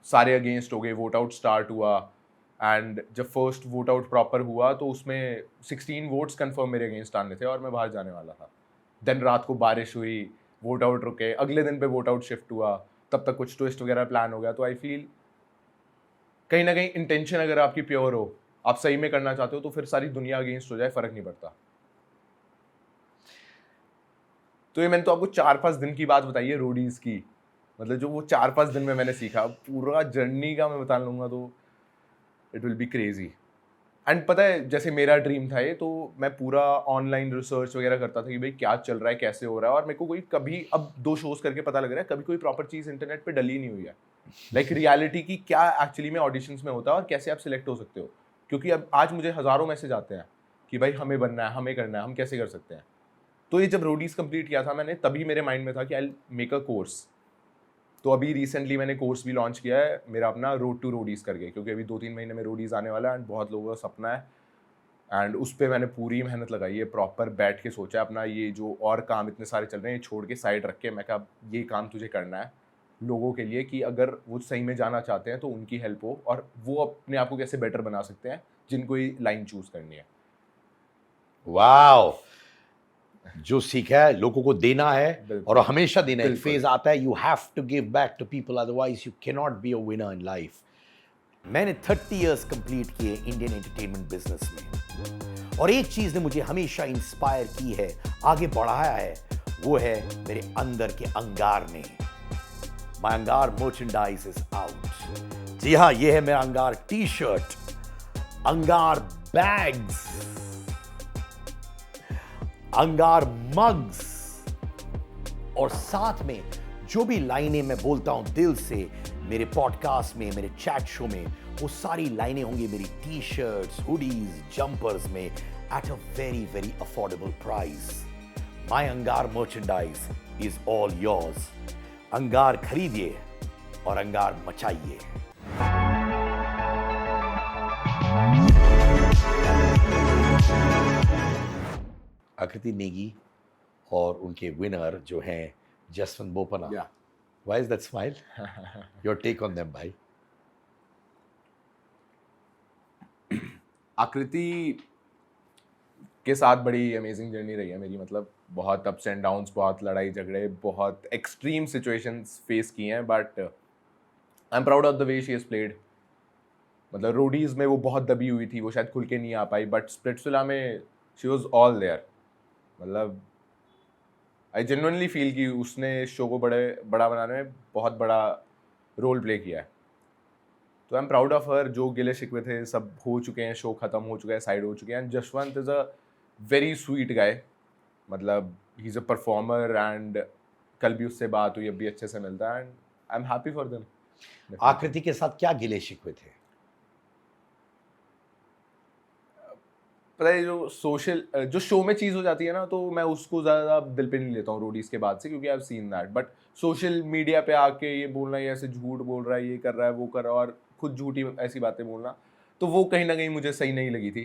सारे अगेंस्ट हो गए, वोट आउट स्टार्ट हुआ, एंड जब फर्स्ट वोट आउट प्रॉपर हुआ तो उसमें 16 वोट्स कंफर्म मेरे अगेंस्ट आने थे और मैं बाहर जाने वाला था। देन रात को बारिश हुई, वोट आउट रुके, अगले दिन पे वोट आउट शिफ्ट हुआ, तब तक कुछ ट्विस्ट वगैरह प्लान हो गया। तो आई फील कहीं ना कहीं इंटेंशन अगर आपकी प्योर हो, आप सही में करना चाहते हो, तो फिर सारी दुनिया अगेंस्ट हो जाए फर्क नहीं पड़ता। तो ये मैंने तो आपको 4-5 दिन की बात बताई है रोडीज की, मतलब जो वो 4-5 दिन में मैंने सीखा। पूरा जर्नी का मैं बता लूंगा तो it will be crazy. And पता है जैसे मेरा ड्रीम था ये, तो मैं पूरा ऑनलाइन रिसर्च वगैरह करता था कि भाई क्या चल रहा है, कैसे हो रहा है, और मेरे को कोई कभी अब 2 शोज करके पता लग रहा है कभी कोई प्रॉपर चीज़ इंटरनेट पे डली नहीं हुई है। लाइक रियलिटी की क्या एक्चुअली में ऑडिशंस में होता है और कैसे आप सिलेक्ट हो सकते हो, क्योंकि अब आज मुझे हज़ारों मैसेज आते हैं कि भाई हमें बनना है, हमें करना है, हम कैसे कर सकते हैं। तो ये जब रोडीज कंप्लीट किया था मैंने, तभी मेरे माइंड में था कि आई मेक अ कोर्स। तो अभी रिसेंटली मैंने कोर्स भी लॉन्च किया है मेरा अपना, रोड टू रोडीज करके, क्योंकि अभी 2-3 महीने में रोडीज आने वाला है एंड बहुत लोगों का सपना है। एंड उस पे मैंने पूरी मेहनत लगाई है, प्रॉपर बैठ के सोचा है अपना, ये जो और काम इतने सारे चल रहे हैं ये छोड़ के साइड रख के मैं कहा ये काम तुझे करना है लोगों के लिए, कि अगर वो सही में जाना चाहते हैं तो उनकी हेल्प हो, और वो अपने आप को कैसे बेटर बना सकते हैं जिनको ये लाइन चूज करनी है। वाओ, जो सीखा है लोगों को देना है और बिल्कुल हमेशा देना है। एक बिल्कुल। फेज आता है, you have to give back to people, otherwise you can not be a winner in life. मैंने 30 इयर्स कंप्लीट किए इंडियन एंटरटेनमेंट बिजनेस में, और एक चीज ने मुझे हमेशा इंस्पायर की है, आगे बढ़ाया है, वो है मेरे अंदर के अंगार ने। माय अंगार मर्चेंडाइज इज आउट। जी हाँ, ये है मेरा अंगार टी शर्ट, अंगार बैग्स, अंगार मग्स, और साथ में जो भी लाइनें मैं बोलता हूं दिल से मेरे पॉडकास्ट में, मेरे चैट शो में, वो सारी लाइनें होंगी मेरी टी शर्ट्स, हुडीज, जंपर्स में, at a very very affordable price. My अंगार मर्चेंडाइज इज ऑल योर्स। अंगार खरीदिए और अंगार मचाइए। आकृति नेगी और उनके विनर जो हैं जसवंत बोपन्ना, या why is that smile? Your take on them भाई। आकृति के साथ बड़ी अमेजिंग जर्नी रही है मेरी, मतलब बहुत अप्स एंड डाउन्स, बहुत लड़ाई झगड़े, बहुत एक्सट्रीम सिचुएशंस फेस किए हैं, but I am proud of the way she has played. मतलब रोडीज में वो बहुत दबी हुई थी, वो शायद खुल के नहीं आ पाई, बट स्प्लिट्सविला में शी वाज ऑल देयर। मतलब आई जेन्युइनली फील कि उसने शो को बड़ा बनाने में बहुत बड़ा रोल प्ले किया है। तो आई एम प्राउड ऑफ हर। जो गिले शिकवे थे सब हो चुके हैं, शो खत्म हो चुका है, साइड हो चुके हैं। Jaswant is a very sweet guy, मतलब he is a performer, and कल भी उससे बात हुई, अब भी अच्छे से मिलता है, and I am happy for them. आकृति के साथ क्या गिले शिकवे थे? पता है जो शो में चीज़ हो जाती है ना, तो मैं उसको ज़्यादा दिल पे नहीं लेता हूँ रोडीज के बाद से, क्योंकि I have seen that. But social media पे आके ये बोलना, ये ऐसे झूठ बोल रहा है, ये कर रहा है, वो कर रहा है, और खुद झूठी ऐसी बातें बोलना, तो वो कहीं ना कहीं मुझे सही नहीं लगी थी।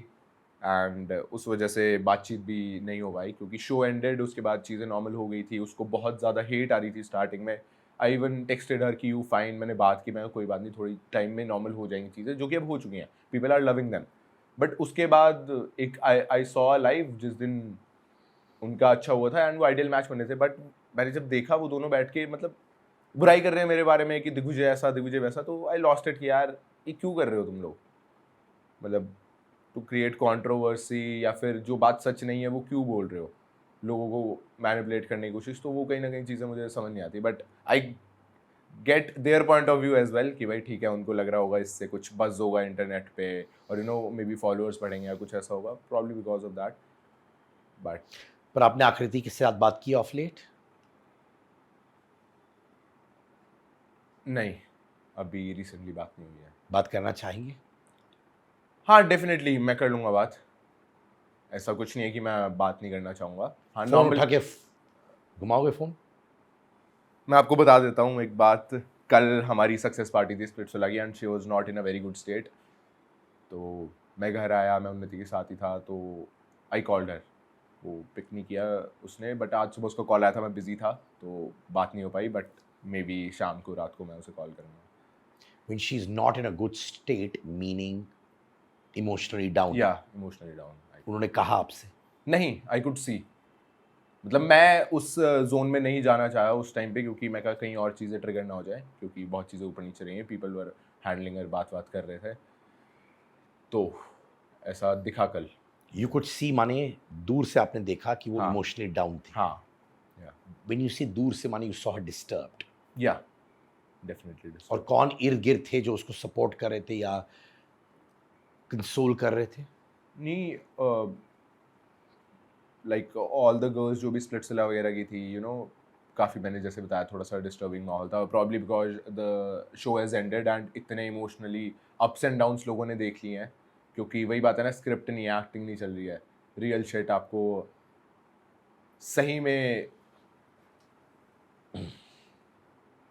एंड उस वजह से बातचीत भी नहीं हो पाई, क्योंकि शो एंडेड, उसके बाद चीज़ें नॉर्मल हो गई थी। उसको बहुत ज़्यादा हेट आ रही थी स्टार्टिंग में। आई इवन टेक्सटेड हर कि यू फाइन, मैंने बात की, मैं कोई बात नहीं, थोड़ी टाइम में नॉर्मल हो जाएंगी चीज़ें, जो कि अब हो चुकी हैं। People are loving them. But उसके बाद एक आई सॉ लाइव जिस दिन उनका अच्छा हुआ था, एंड वो आइडियल मैच बने थे, बट मैंने जब देखा वो दोनों बैठ के मतलब बुराई कर रहे हैं मेरे बारे में कि दिग्विजय ऐसा, दिग्विजय वैसा, तो आई लॉस्ट इट कि यार ये क्यों कर रहे हो तुम लोग। मतलब टू क्रिएट कंट्रोवर्सी, या फिर जो बात सच नहीं है वो क्यों बोल रहे हो, लोगों को मैनिपुलेट करने की कोशिश। तो वो कहीं ना कहीं चीज़ें मुझे समझ नहीं आती, but I get their point of view as well, कि भाई ठीक है, उनको लग रहा होगा इससे कुछ बज़ होगा इंटरनेट पे, और you know may be followers बढ़ेंगे या कुछ ऐसा होगा, probably because of that. But पर आपने आकृति के साथ बात की ऑफ लेट? नहीं, अभी रिसेंटली बात नहीं हुई है। बात करना चाहेंगे? हाँ डेफिनेटली मैं कर लूँगा बात, ऐसा कुछ नहीं है कि मैं बात नहीं करना चाहूँगा। हाँ फोन नॉर्मल। उठा के घुमाओगे फोन? मैं आपको बता देता हूँ एक बात, कल हमारी सक्सेस पार्टी थी स्प्लिट्सविला की, and she was not in a very good state. तो मैं घर आया, मैं उन्नति के साथ ही था, तो आई कॉल्ड हर, वो पिक नहीं किया उसने, बट आज सुबह उसका कॉल आया था, मैं बिजी था तो बात नहीं हो पाई, बट मे बी शाम को, रात को मैं उसे कॉल करूँगा। When she's not in a good state, meaning emotionally down. या इमोशनली डाउन। उन्होंने कहा आपसे? नहीं, आई कुड सी, मतलब मैं उस जोन में नहीं जाना चाहा उस टाइम पे, क्योंकि मैं कहा कहीं और चीज़ें ट्रिगर ना हो जाए, क्योंकि बहुत चीज़ें ऊपर नीचे रही हैं, पीपल वर हैंडलिंग और बात कर रहे थे, तो ऐसा दिखा कल। You could see माने दूर से आपने देखा कि वो हाँ। इमोशनली डाउन थी। हाँ या When you see दूर से माने you saw her disturbed. या डेफिनेटली। और कौन इर्द गिर्द थे जो उसको सपोर्ट कर रहे थे या कंसोल कर रहे थे? नहीं, लाइक ऑल द गर्ल्स जो भी स्प्लिट्सविला वगैरह की थी, यू नो काफ़ी, मैंने जैसे बताया, थोड़ा सा डिस्टर्बिंग माहौल था, probably because the show has ended and इतने इमोशनली अप्स एंड डाउन्स लोगों ने देख लिए हैं, क्योंकि वही बात है ना, स्क्रिप्ट नहीं है, एक्टिंग नहीं चल रही है, रियल शिट आपको सही में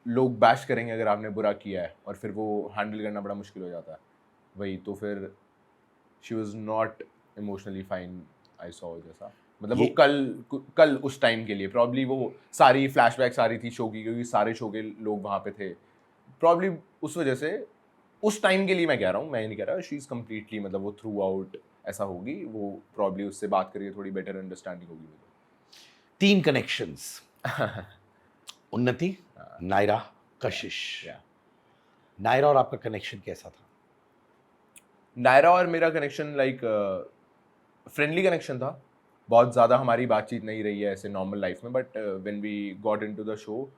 लोग बैश करेंगे अगर आपने बुरा किया है, और फिर वो हैंडल करना बड़ा मुश्किल हो जाता है। वही तो फिर she was not emotionally fine, I saw, जैसा मतलब वो ये कल उस टाइम के लिए प्रॉब्ली वो सारी फ्लैशबैक्स आ रही थी शो की, क्योंकि सारे शो के लोग वहाँ पे थे, प्रॉब्ली उस वजह से उस टाइम के लिए मैं कह रहा हूँ, मैं नहीं कह रहा शी इज़ कम्प्लीटली, मतलब वो थ्रू आउट ऐसा होगी, वो प्रॉब्ली उससे बात करके थोड़ी बेटर अंडरस्टैंडिंग होगी 3 कनेक्शंस, उन्नति, नायरा, कशिश। या नायरा और आपका कनेक्शन कैसा था? नायरा और मेरा कनेक्शन लाइक फ्रेंडली कनेक्शन था, बहुत ज़्यादा हमारी बातचीत नहीं रही है ऐसे नॉर्मल लाइफ में, but when we got into the show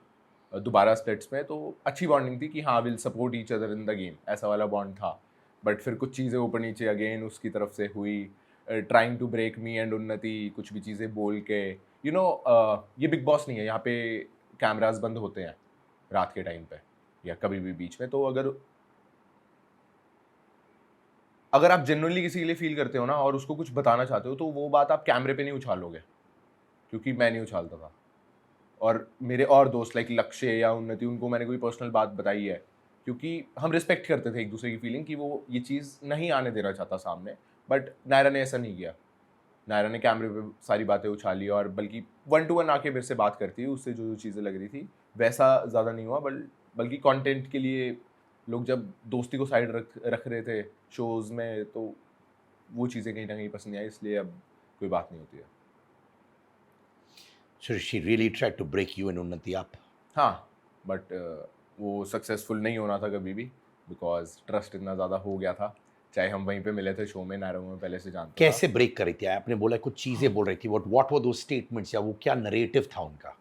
दोबारा स्प्लिट्स में, तो अच्छी बॉन्डिंग थी कि हाँ, will support each other in the game, ऐसा वाला बॉन्ड था। बट फिर कुछ चीज़ें ऊपर नीचे अगेन उसकी तरफ से हुई, trying to break me and Unnati, कुछ भी चीज़ें बोल के, ये बिग बॉस नहीं है, यहाँ पे कैमरास बंद होते हैं रात के टाइम पे या कभी भी बीच में, तो अगर आप जेन्युइनली किसी के लिए फील करते हो ना और उसको कुछ बताना चाहते हो, तो वो बात आप कैमरे पे नहीं उछालोगे, क्योंकि मैं नहीं उछालता था, और मेरे और दोस्त लाइक लक्ष्य या उन्नति, उनको मैंने कोई पर्सनल बात बताई है, क्योंकि हम रिस्पेक्ट करते थे एक दूसरे की फीलिंग कि वो ये चीज़ नहीं आने देना चाहता सामने, बट नायरा ने ऐसा नहीं किया। नायरा ने कैमरे पे सारी बातें उछाली, और बल्कि 1 to 1 आके मेरे से बात करती है, उससे जो जो चीज़ें लग रही थी वैसा ज़्यादा नहीं हुआ, बल्कि कंटेंट के लिए लोग जब दोस्ती को साइड रख रहे थे शोज़ में, तो वो चीज़ें कहीं ना कहीं पसंद नहीं आई, इसलिए अब कोई बात नहीं होती है। So she really tried to break you and उन्नति up. हाँ, बट वो सक्सेसफुल नहीं होना था कभी भी, बिकॉज ट्रस्ट इतना ज़्यादा हो गया था, चाहे हम वहीं पे मिले थे शो में, नायरा में पहले से जानता था। कैसे ब्रेक करी थी? आपने बोला कुछ चीजें बोल रही थी, व्हाट वर दो स्टेटमेंट्स, या वो क्या नरेटिव था उनका?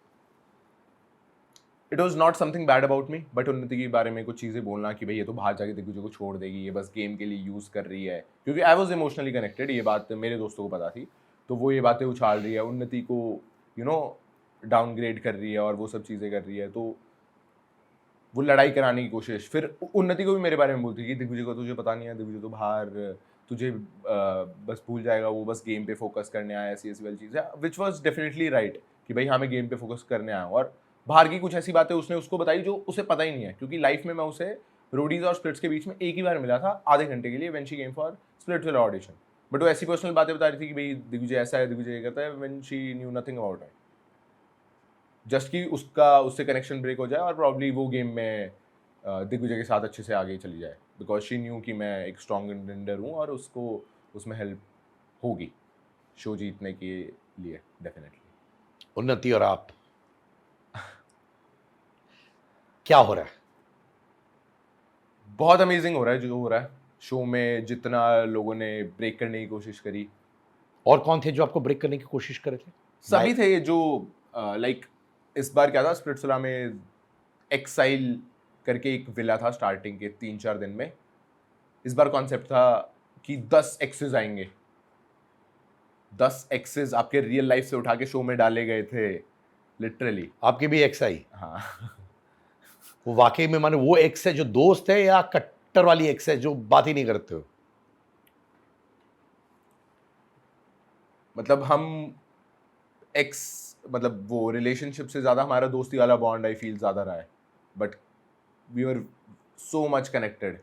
It was not something bad about me, but उन्नति के बारे में कुछ चीज़ें बोलना कि भाई ये तो बाहर जाके दिग्विजय को छोड़ देगी, ये बस गेम के लिए यूज़ कर रही है, क्योंकि आई वॉज इमोशनली कनेक्टेड, ये बात मेरे दोस्तों को पता थी, तो वो ये बातें उछाल रही है, उन्नति को डाउनग्रेड कर रही है और वो सब चीज़ें कर रही है, तो वो लड़ाई कराने की कोशिश, फिर उन्नति को भी मेरे बारे में बोलती कि दिग्विजय को तुझे पता नहीं है, दिग्विजय तो बाहर तुझे बस भूल जाएगा, वो बस गेम पे फोकस करने आया, ऐसी ऐसी वाली चीज़ें, विच वॉज डेफिनेटली राइट कि भाई हाँ, मैं गेम पे फोकस करने आया हूँ, और बाहर की कुछ ऐसी बातें उसने उसको बताई जो उसे पता ही नहीं है, क्योंकि लाइफ में मैं उसे रोडीज और स्प्लिट्स के बीच में एक ही बार मिला था, आधे घंटे के लिए, when she came for splits will audition, but वो ऐसी पर्सनल बातें बता रही थी कि भाई दिग्विजय ऐसा है, दिग्विजय ये करता है, when she knew nothing about it, just कि उससे कनेक्शन ब्रेक हो जाए और प्रॉब्ली वो गेम में दिग्विजय के साथ अच्छे से आगे चली जाए, बिकॉज शी न्यू कि मैं एक स्ट्रॉन्ग कंटेंडर हूँ और उसको उसमें हेल्प होगी शो जीतने के लिए, डेफिनेटली। उन्नति और आप, क्या हो रहा है? बहुत अमेजिंग हो रहा है जो हो रहा है शो में, जितना लोगों ने ब्रेक करने की कोशिश करी। और कौन थे जो आपको ब्रेक करने की कोशिश कर रहे थे? सभी थे जो लाइक इस बार क्या था, स्प्लिट्सविला में एक्साइल करके एक विला था स्टार्टिंग के 3-4 दिन में, इस बार कॉन्सेप्ट था कि 10 एक्सेस आएंगे, 10 एक्सेस आपके रियल लाइफ से उठा के शो में डाले गए थे, लिटरली। आपकी भी एक्स आई? हाँ वो वाकई में माने वो एक्स है जो दोस्त है, या कट्टर वाली एक्स है जो बात ही नहीं करते हो? मतलब हम मतलब वो रिलेशनशिप से ज़्यादा हमारा दोस्ती वाला बॉन्ड आई फील ज़्यादा रहा है, but we are so much connected,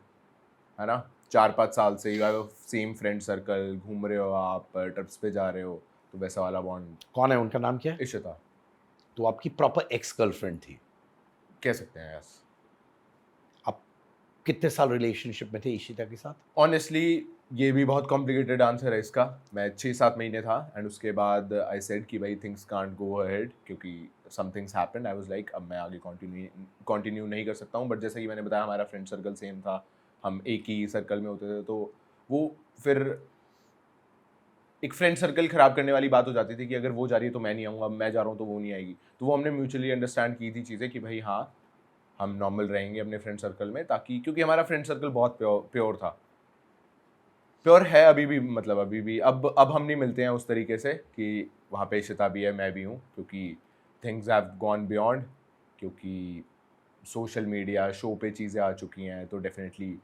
है ना, 4-5 साल से you have same friend circle, घूम रहे हो आप, ट्रिप्स पे जा रहे हो, तो वैसा वाला बॉन्ड। कौन है, उनका नाम क्या है? इशिता। तो आपकी प्रॉपर एक्स गर्लफ्रेंड थी? कह सकते हैं, यस। आप कितने साल रिलेशनशिप में थे इशिता के साथ? ऑनेस्टली ये भी बहुत कॉम्प्लिकेटेड आंसर है इसका, मैं 6-7 महीने था, एंड उसके बाद आई सेड कि भाई थिंग्स कांट गो अहेड, क्योंकि some things happened, I was like अब मैं आगे कंटिन्यू नहीं कर सकता हूँ, बट जैसे कि मैंने बताया हमारा फ्रेंड सर्कल सेम था, हम एक ही सर्कल में होते थे, तो वो फिर एक फ्रेंड सर्कल खराब करने वाली बात हो जाती थी कि अगर वो जा रही है तो मैं नहीं आऊँगा, मैं जा रहा हूँ तो वो नहीं आएगी, तो वो हमने म्यूचुअली अंडरस्टैंड की थी चीज़ें कि भाई हाँ, हम नॉर्मल रहेंगे अपने फ्रेंड सर्कल में, ताकि क्योंकि हमारा फ्रेंड सर्कल बहुत प्योर था, प्योर है अभी भी, मतलब अभी भी, अब हम नहीं मिलते हैं उस तरीके से कि वहाँ पे इशिता भी है, मैं भी हूँ, क्योंकि थिंग्स हैव गॉन बियॉन्ड, क्योंकि सोशल मीडिया शो पे चीज़ें आ चुकी हैं, तो डेफिनेटली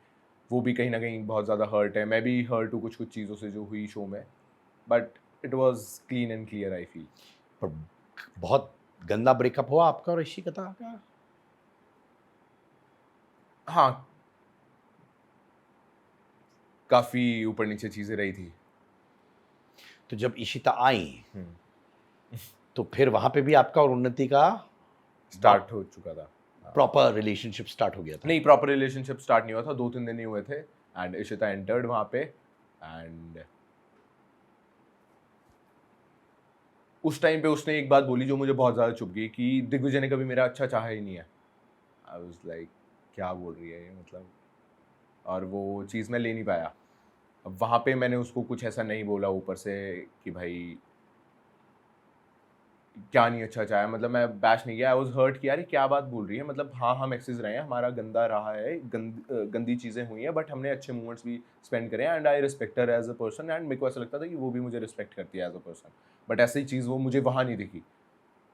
वो भी कहीं ना कहीं बहुत ज़्यादा हर्ट है। मैं भी हर्ट हूँ कुछ कुछ चीज़ों से जो हुई शो में, but it was clean and clear I feel. पर बहुत गंदा ब्रेकअप हुआ आपका और इशिता का? हाँ, काफ़ी ऊपर नीचे चीज़ें रही थी। तो जब इशिता आई हम्म, तो फिर वहां पे भी आपका और उन्नति का स्टार्ट हो चुका था। प्रॉपर रिलेशनशिप स्टार्ट हो गया था? नहीं, प्रॉपर रिलेशनशिप स्टार्ट नहीं हुआ था, 2-3 दिन ही हुए थे एंड इशिता एंटर्ड वहाँ पे। एंड उस टाइम पे उसने एक बात बोली जो मुझे बहुत ज़्यादा चुभ गई कि दिग्विजय ने कभी मेरा अच्छा चाहा ही नहीं है। आई वाज लाइक क्या बोल रही है ये, मतलब। और वो चीज़ मैं ले नहीं पाया। अब वहाँ पे मैंने उसको कुछ ऐसा नहीं बोला ऊपर से कि भाई क्या नहीं अच्छा चाहा, मतलब मैं बैश नहीं किया। आई वाज हर्ट कि यार ये क्या बात बोल रही है, मतलब हाँ हम एक्सेस रहे हैं, हमारा गंदा रहा है, गंदी चीज़ें हुई हैं, बट हमने अच्छे मोमेंट्स भी स्पेंड करे हैं and I respect her as a person and मेरे को ऐसा लगता था कि वो भी मुझे रिस्पेक्ट करती है एज अ पर्सन। बट ऐसी चीज़ वो मुझे वहाँ नहीं दिखी।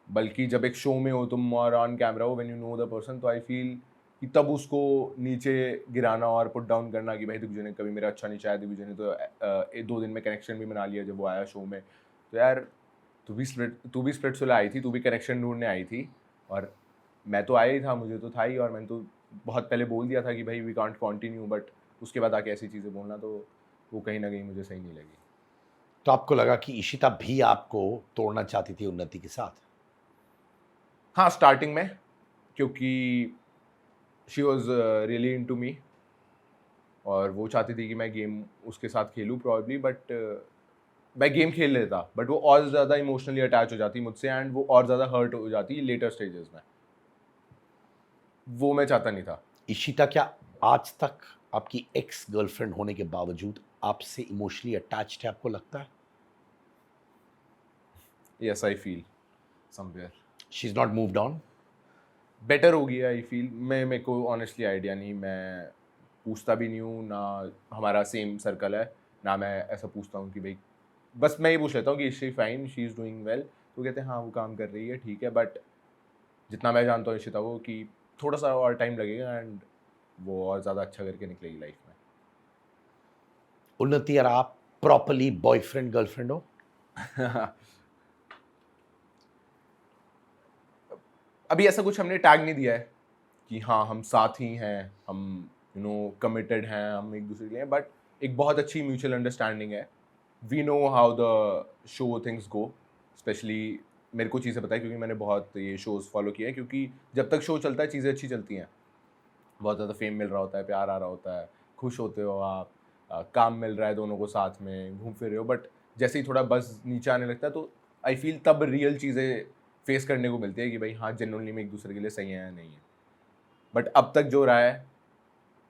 बल्कि जब एक शो में हो तुम और ऑन कैमरा हो, when you know the person, तो आई फील कि तब उसको नीचे गिराना और पुट डाउन करना कि भाई दिग्विजय ने कभी मेरा अच्छा नहीं चाहा, दिग्विजय ने तो 2 दिन में कनेक्शन भी बना लिया जब वो आया शो में। तो यार तू भी स्प्लिट्सविला आई थी, तू भी कनेक्शन ढूंढने आई थी, और मैं तो आया ही था, मुझे तो था ही, और मैंने तो बहुत पहले बोल दिया था कि भाई वी कांट कंटिन्यू, बट उसके बाद आके ऐसी चीज़ें बोलना तो वो कहीं ना कहीं मुझे सही नहीं लगी। तो आपको लगा कि इशिता भी आपको तोड़ना चाहती थी उन्नति के साथ? हाँ, स्टार्टिंग में, क्योंकि she was really into me और वो चाहती थी कि मैं गेम उसके साथ खेलूँ प्रॉब्ली, बट मैं गेम खेल लेता, बट वो और ज़्यादा इमोशनली अटैच हो जाती मुझसे एंड वो और ज़्यादा हर्ट हो जाती लेटर स्टेजेस में। वो मैं चाहता नहीं था। इशिता क्या आज तक आपकी एक्स गर्लफ्रेंड होने के बावजूद आपसे इमोशनली अटैच्ड है, आपको लगता है? Yes, I feel somewhere she is not moved on? Better हो गया। आई फील मैं मेरे को ऑनेस्टली आइडिया नहीं, मैं पूछता भी नहीं हूँ ना, हमारा सेम सर्कल है ना, मैं ऐसा पूछता हूँ कि भाई, बस मैं ये पूछ लेता हूँ कि is she fine, she is doing well, तो कहते हैं हाँ वो काम कर रही है, ठीक है। बट जितना मैं जानता हूँ इशिता को कि थोड़ा सा और टाइम लगेगा एंड वो और ज़्यादा अच्छा करके निकलेगी लाइफ में। उन्नति और आप प्रॉपरली बॉयफ्रेंड गर्लफ्रेंड हो? अभी ऐसा कुछ हमने टैग नहीं दिया है कि हाँ हम साथ ही हैं, हम कमिटेड हैं, हम एक दूसरे के लिए, बट एक बहुत अच्छी म्यूचुअल अंडरस्टैंडिंग है। We know how the show things go, especially मेरे को चीज़ें पता है क्योंकि मैंने बहुत ये शोज़ फॉलो किए हैं, क्योंकि जब तक शो चलता है चीज़ें अच्छी चलती हैं, बहुत ज़्यादा फेम मिल रहा होता है, प्यार आ रहा होता है, खुश होते हो आप, काम मिल रहा है दोनों को, साथ में घूम फिर रहे हो, बट जैसे ही थोड़ा बस नीचे आने लगता है तो आई फील तब रियल चीज़ें फेस करने को मिलती है कि भाई हाँ जेन्युइनली में एक दूसरे के लिए सही है या नहीं है। बट अब तक जो रहा है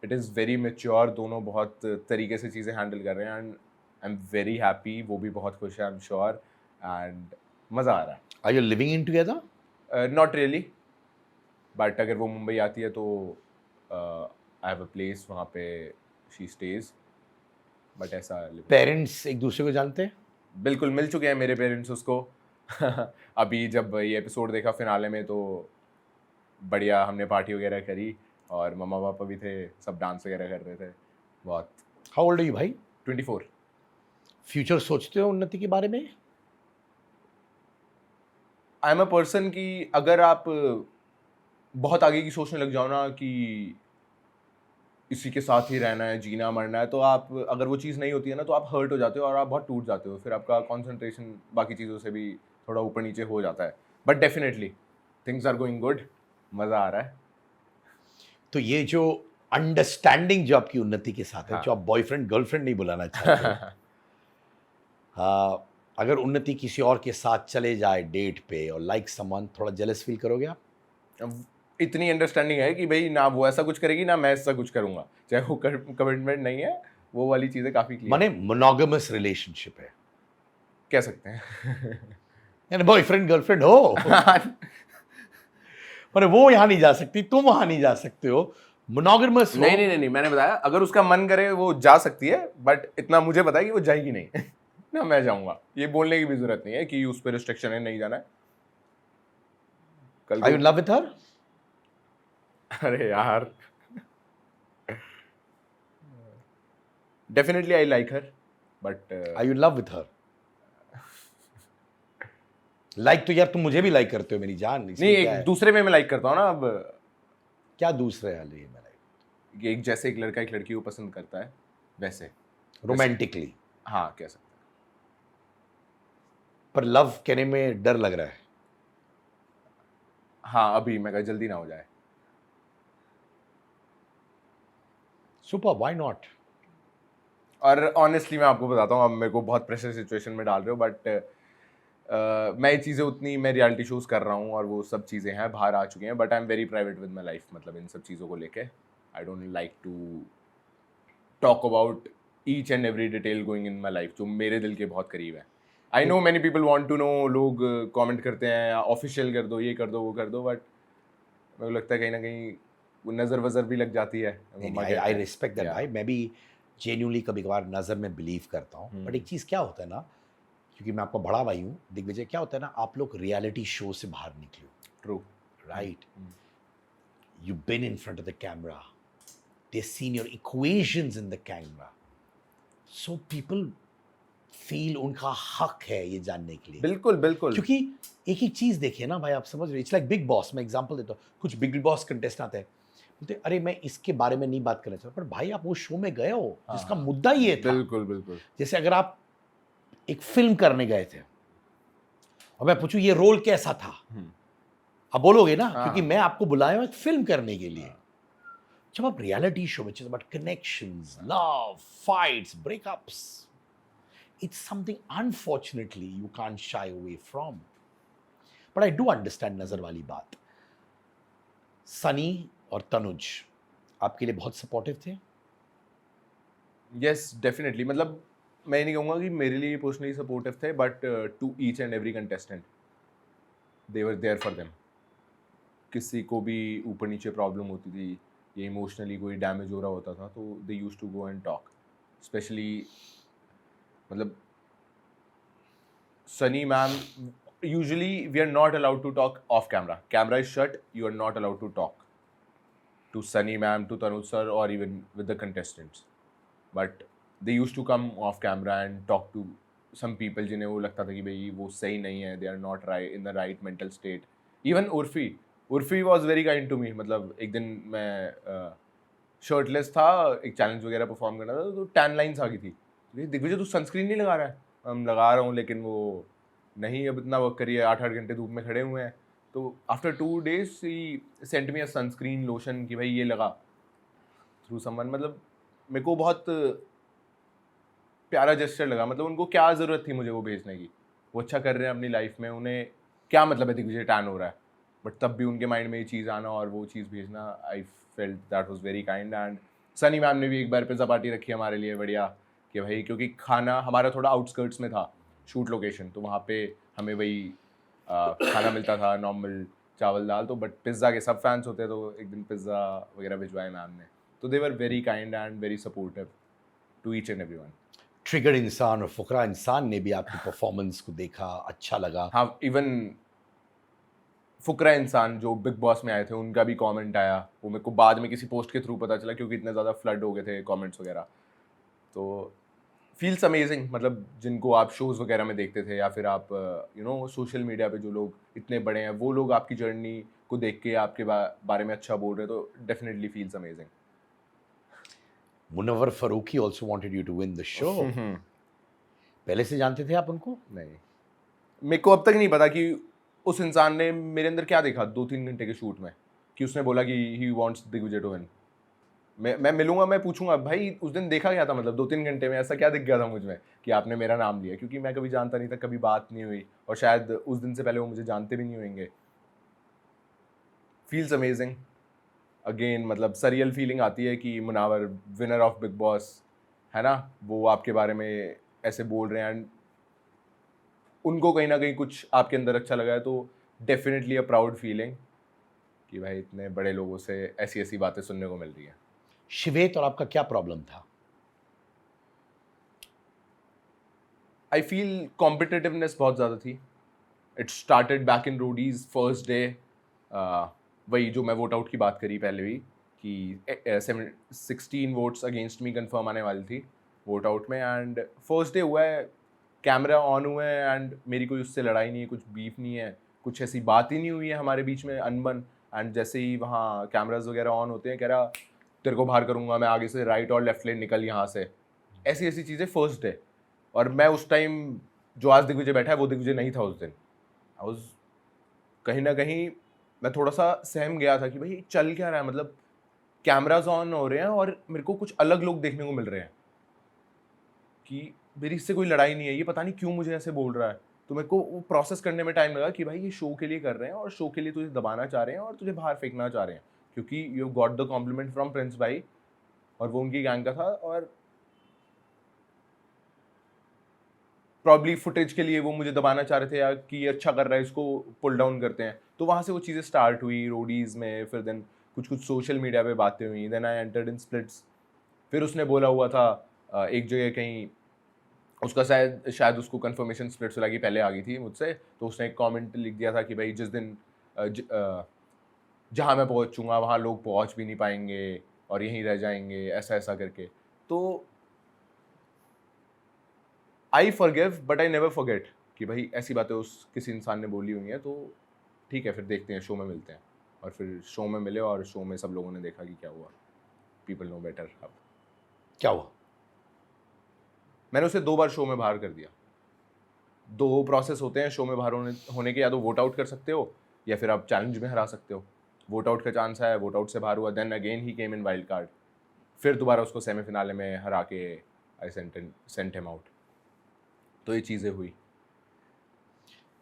इट इज़ वेरी मेच्योर, दोनों बहुत तरीके से चीज़ें हैंडल कर रहे हैं and I am very happy, वो भी बहुत खुश है आई एम श्योर, एंड मज़ा आ रहा है। Are you living in together? Not really, but अगर वो मुंबई आती है तो आई हैव अ प्लेस वहाँ पे शी स्टेज, बट ऐसा पेरेंट्स एक दूसरे को जानते हैं? बिल्कुल मिल चुके हैं मेरे पेरेंट्स उसको। अभी जब ये एपिसोड देखा फिनाले में तो बढ़िया हमने पार्टी वगैरह करी और मम्मा पापा भी थे, सब डांस वगैरह कर रहे थे बहुत। हाउ ओल्ड आर यू भाई? 24। फ्यूचर सोचते हो उन्नति के बारे में? आई एम अ पर्सन कि अगर आप बहुत आगे की सोचने लग जाओ ना कि इसी के साथ ही रहना है, जीना मरना है, तो आप अगर वो चीज़ नहीं होती है ना तो आप हर्ट हो जाते हो और आप बहुत टूट जाते हो, फिर आपका कंसंट्रेशन बाकी चीज़ों से भी थोड़ा ऊपर नीचे हो जाता है। But definitely things are going good, मज़ा आ रहा है। तो ये जो अंडरस्टैंडिंग जो आपकी उन्नति के साथ है, हाँ। जो आप बॉयफ्रेंड गर्लफ्रेंड नहीं बुलाना चाहते, हाँ, अगर उन्नति किसी और के साथ चले जाए डेट पे और लाइक समवन, थोड़ा जेलस फील करोगे आप? अब इतनी अंडरस्टैंडिंग है कि भाई ना वो ऐसा कुछ करेगी ना मैं ऐसा कुछ करूँगा, चाहे वो कमिटमेंट नहीं है, वो वाली चीज़ें काफ़ी क्लियर माने मोनोगामस रिलेशनशिप है, कह सकते हैं। यानी बॉयफ्रेंड गर्लफ्रेंड हो। माने वो यहाँ नहीं जा सकती, तुम वहाँ नहीं जा सकते हो, मोनोगामस हो। नहीं, मैंने बताया अगर उसका मन करे वो जा सकती है, बट इतना मुझे पता है कि वो जाएगी नहीं। ना मैं जाऊंगा, ये बोलने की भी जरूरत नहीं है कि उस पर रिस्ट्रिक्शन है नहीं जाना है। कल Are you in को love with her? अरे यार, definitely I like her, but Are you in love with her? Like तो यार तुम मुझे भी लाइक करते हो मेरी जान, नहीं, इसमें क्या एक है? दूसरे में मैं लाइक करता हूँ ना। अब क्या दूसरे वाले में लाइक? एक जैसे एक लड़का एक लड़की को पसंद करता है वैसे, रोमांटिकली। हाँ कह सकते हैं। पर लव कहने में डर लग रहा है। हाँ अभी मैं कहा जल्दी ना हो जाए। Super, why not? और ऑनेस्टली मैं आपको बताता हूँ, अब मेरे को बहुत प्रेशर सिचुएशन में डाल रहे हो, बट मैं ये चीज़ें उतनी, मैं रियलिटी शोज कर रहा हूँ और वो सब चीज़ें हैं बाहर आ चुकी हैं, but I am very private with my life. मतलब इन सब चीज़ों को लेके I don't like to talk about each and every detail going in my life जो मेरे दिल के बहुत करीब है। I know many people want to know, लोग कॉमेंट करते हैं ऑफिशियल कर दो, ये कर दो, वो कर दो, बट मेरे को लगता है कहीं ना कहीं वो नज़र वज़र भी लग जाती है। मम्मा कहते आई हैं। Respect that Yeah. भाई, मैं भी जेन्युइनली कभी कभार नज़र में बिलीव करता हूँ। बट एक चीज़ क्या होता है ना, क्योंकि मैं आपका बड़ा भाई हूँ दिग्विजय, क्या होता है ना, आप लोग रियलिटी शो से बाहर निकले हो, true. Right? You been in front of the camera, they seen your equations in the camera, so people feel उनका हक है ये जानने के लिए। बिल्कुल बिल्कुल। क्योंकि एक एक चीज देखिए ना भाई, आप समझ रहे, इट्स लाइक बिग बॉस। मैं एग्जांपल देता हूँ, कुछ बिग बॉस कंटेस्टेंट आते हैं, बोलते हैं, अरे मैं इसके बारे में नहीं बात करना चाहता, पर भाई आप वो शो में गए हो जिसका हाँ, मुद्दा ये था। बिल्कुल बिल्कुल। जैसे अगर आप एक फिल्म करने गए थे और मैं पूछूं ये रोल कैसा था, आप बोलोगे ना, हाँ। क्योंकि मैं आपको बुलाया हूं एक फिल्म करने के लिए। जब आप रियलिटी शो में, about connections, love, fights, breakups, it's something unfortunately you can't shy away from. But I do understand नजर वाली बात। सनी और तनुज आपके लिए बहुत सपोर्टिव थे। Yes definitely. मतलब मैं नहीं कहूँगा कि मेरे लिए पर्सनली सपोर्टिव थे, but to each and every contestant they were there for them. किसी को भी ऊपर नीचे प्रॉब्लम होती थी या इमोशनली कोई डैमेज हो रहा होता था तो they used to go and talk. Specially मतलब Sunny ma'am, usually we are not allowed to talk off camera, camera is shut, you are not allowed to talk to Sunny ma'am, to Tanuj sir, or even with the contestants. But they used to come off camera and talk to some people जिन्हें वो लगता था कि भाई वो सही नहीं है, they are not right in the right mental state. Even Urfi was very kind to me. मतलब एक दिन मैं शर्टलेस था, एक चैलेंज वगैरह परफॉर्म करना था, तो टैन लाइन्स आ गई थी। दिग्विजय तू सनस्क्रीन नहीं लगा रहा है? हम लगा रहा हूँ, लेकिन वो नहीं, अब इतना वर्क करिए, 8-8 घंटे धूप में खड़े हुए हैं। तो after 2 days he sent me a sunscreen lotion कि भाई ये लगा थ्रू समवन। मतलब मेरे को बहुत प्यारा जेस्चर लगा। मतलब उनको क्या ज़रूरत थी मुझे वो भेजने की? वो अच्छा कर रहे हैं अपनी लाइफ में, उन्हें क्या मतलब है दिग्विजय टैन हो रहा है, बट तब भी उनके माइंड में ये चीज़ आना और वो चीज़ भेजना, I felt that was very kind. And Sunny ma'am ने भी एक बार पिज़्ज़ा पार्टी रखी हमारे लिए बढ़िया, कि भाई क्योंकि खाना हमारा थोड़ा आउटस्कर्ट्स में था शूट लोकेशन, तो वहाँ पे हमें वही खाना मिलता था नॉर्मल चावल दाल, तो बट पिज़्ज़ा के सब फैंस होते, तो एक दिन पिज़्ज़ा वगैरह भिजवाए मैम ने। तो they were very kind and very supportive to each and everyone. Triggered इंसान और फुकरा इंसान ने भी आपकी परफॉर्मेंस को देखा, अच्छा लगा। हाँ, इवन फुकरा इंसान जो बिग बॉस में आए थे उनका भी कमेंट आया, वो मेरे को बाद में किसी पोस्ट के थ्रू पता चला, क्योंकि इतने ज़्यादा फ्लड हो गए थे कमेंट्स वगैरह। तो फील्स अमेजिंग। मतलब जिनको आप शोज़ वगैरह में देखते थे या फिर आप यू नो सोशल मीडिया पे जो लोग इतने बड़े हैं, वो लोग आपकी जर्नी को देख के आपके बारे में अच्छा बोल रहे हैं, तो definitely feels amazing. Munawar Faruqui also wanted you to win the show. पहले से जानते थे आप उनको? नहीं, मेरे को अब तक नहीं पता कि उस इंसान ने मेरे अंदर क्या देखा 2-3 घंटे के शूट में कि उसने बोला कि he wants Digvijay to win. मैं मिलूंगा, मैं पूछूंगा भाई उस दिन देखा क्या था, मतलब 2-3 घंटे में ऐसा क्या दिख गया था मुझ में कि आपने मेरा नाम लिया, क्योंकि मैं कभी जानता नहीं था, कभी बात नहीं हुई, और शायद उस दिन से पहले वो मुझे जानते भी नहीं होंगे। Feels amazing again. मतलब सरियल फीलिंग आती है कि Munawar winner of big boss है ना, वो आपके बारे में ऐसे बोल रहे हैं एंड उनको कहीं ना कहीं कुछ आपके अंदर अच्छा लगा है, तो डेफिनेटली अ प्राउड फीलिंग कि भाई इतने बड़े लोगों से ऐसी ऐसी बातें सुनने को मिल रही हैं। शिवेत और आपका क्या प्रॉब्लम था? आई फील कॉम्पिटिटिवनेस बहुत ज़्यादा थी। It started back in Roadies first day वही जो मैं वोट आउट की बात करी पहले भी कि 16 वोट्स अगेंस्ट मी कंफर्म आने वाली थी वोट आउट में, एंड फर्स्ट डे हुआ है, कैमरा ऑन हुआ है, एंड मेरी कोई उससे लड़ाई नहीं है, कुछ बीफ नहीं है, कुछ ऐसी बात ही नहीं हुई है हमारे बीच में अनबन। एंड जैसे ही वहाँ कैमराज वगैरह ऑन होते हैं, कह रहा तेरे को बाहर करूँगा मैं आगे से, राइट और लेफ्ट लेन निकल यहाँ से, ऐसी ऐसी चीज़ें फर्स्ट डे। और मैं उस टाइम जो आज दिग्विजय बैठा है वो दिग्विजय नहीं था उस दिन। आई वॉज कहीं ना कहीं मैं थोड़ा सा सहम गया था कि भाई चल क्या रहा है, मतलब कैमराज ऑन हो रहे हैं और मेरे को कुछ अलग लोग देखने को मिल रहे हैं कि मेरी इससे कोई लड़ाई नहीं है, ये पता नहीं क्यों मुझे ऐसे बोल रहा है। तो मेरे को वो प्रोसेस करने में टाइम लगा कि भाई ये शो के लिए कर रहे हैं और शो के लिए तुझे दबाना चाह रहे हैं और तुझे बाहर फेंकना चाह रहे हैं, क्योंकि you got the compliment from Prince भाई और वो उनकी गैंग का था, और प्रॉब्ली फुटेज के लिए वो मुझे दबाना चाह रहे थे या कि ये अच्छा कर रहा है इसको पुल डाउन करते हैं। तो वहाँ से वो चीज़ें स्टार्ट हुई रोडीज़ में, फिर देन कुछ कुछ सोशल मीडिया पे बातें हुई, then I entered in splits. फिर उसने बोला हुआ था एक जगह कहीं उसका शायद उसको कंफर्मेशन स्प्लिट्स वाला की पहले आ गई थी मुझसे, तो उसने एक कमेंट लिख दिया था कि भाई जिस दिन जहाँ मैं पहुँचूँगा वहाँ लोग पहुँच भी नहीं पाएंगे और यहीं रह जाएंगे, ऐसा ऐसा करके। तो I forgive but I never forget कि भाई ऐसी बातें उस किसी इंसान ने बोली हुई हैं, तो ठीक है फिर देखते हैं, शो में मिलते हैं। और फिर शो में मिले और शो में सब लोगों ने देखा कि क्या हुआ। People know better. अब क्या हुआ? मैंने उसे 2 बार शो में बाहर कर दिया। 2 प्रोसेस होते हैं शो में बाहर होने के, या तो वोट आउट कर सकते हो या फिर आप चैलेंज में हरा सकते हो। वोट आउट का चांस है, वोट आउट से बाहर हुआ, then again he came in wild card, फिर दोबारा उसको सेमीफिनाले में हरा के आई सेंट हिम आउट। तो ये चीज़ें हुई।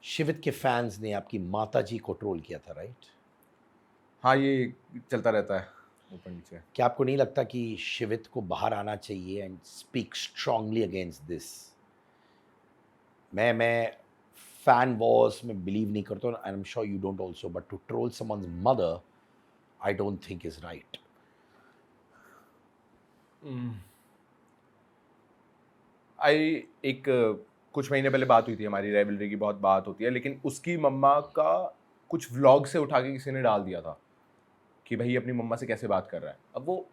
शिवित के फैंस ने आपकी माताजी को ट्रोल किया था, राइट? हाँ, ये चलता रहता है ऊपर नीचे। क्या आपको नहीं लगता कि शिवित को बाहर आना चाहिए and speak strongly against this? मैं फैन वॉर्स में बिलीव नहीं करता, I am sure you don't also, but to troll someone's mother I don't think is right. कुछ महीने पहले बात हुई थी हमारी, राइवलरी की बहुत बात होती है, लेकिन उसकी मम्मा का कुछ व्लॉग से उठा के किसी ने डाल दिया था कि भाई अपनी मम्मा से कैसे बात कर रहा है। अब वो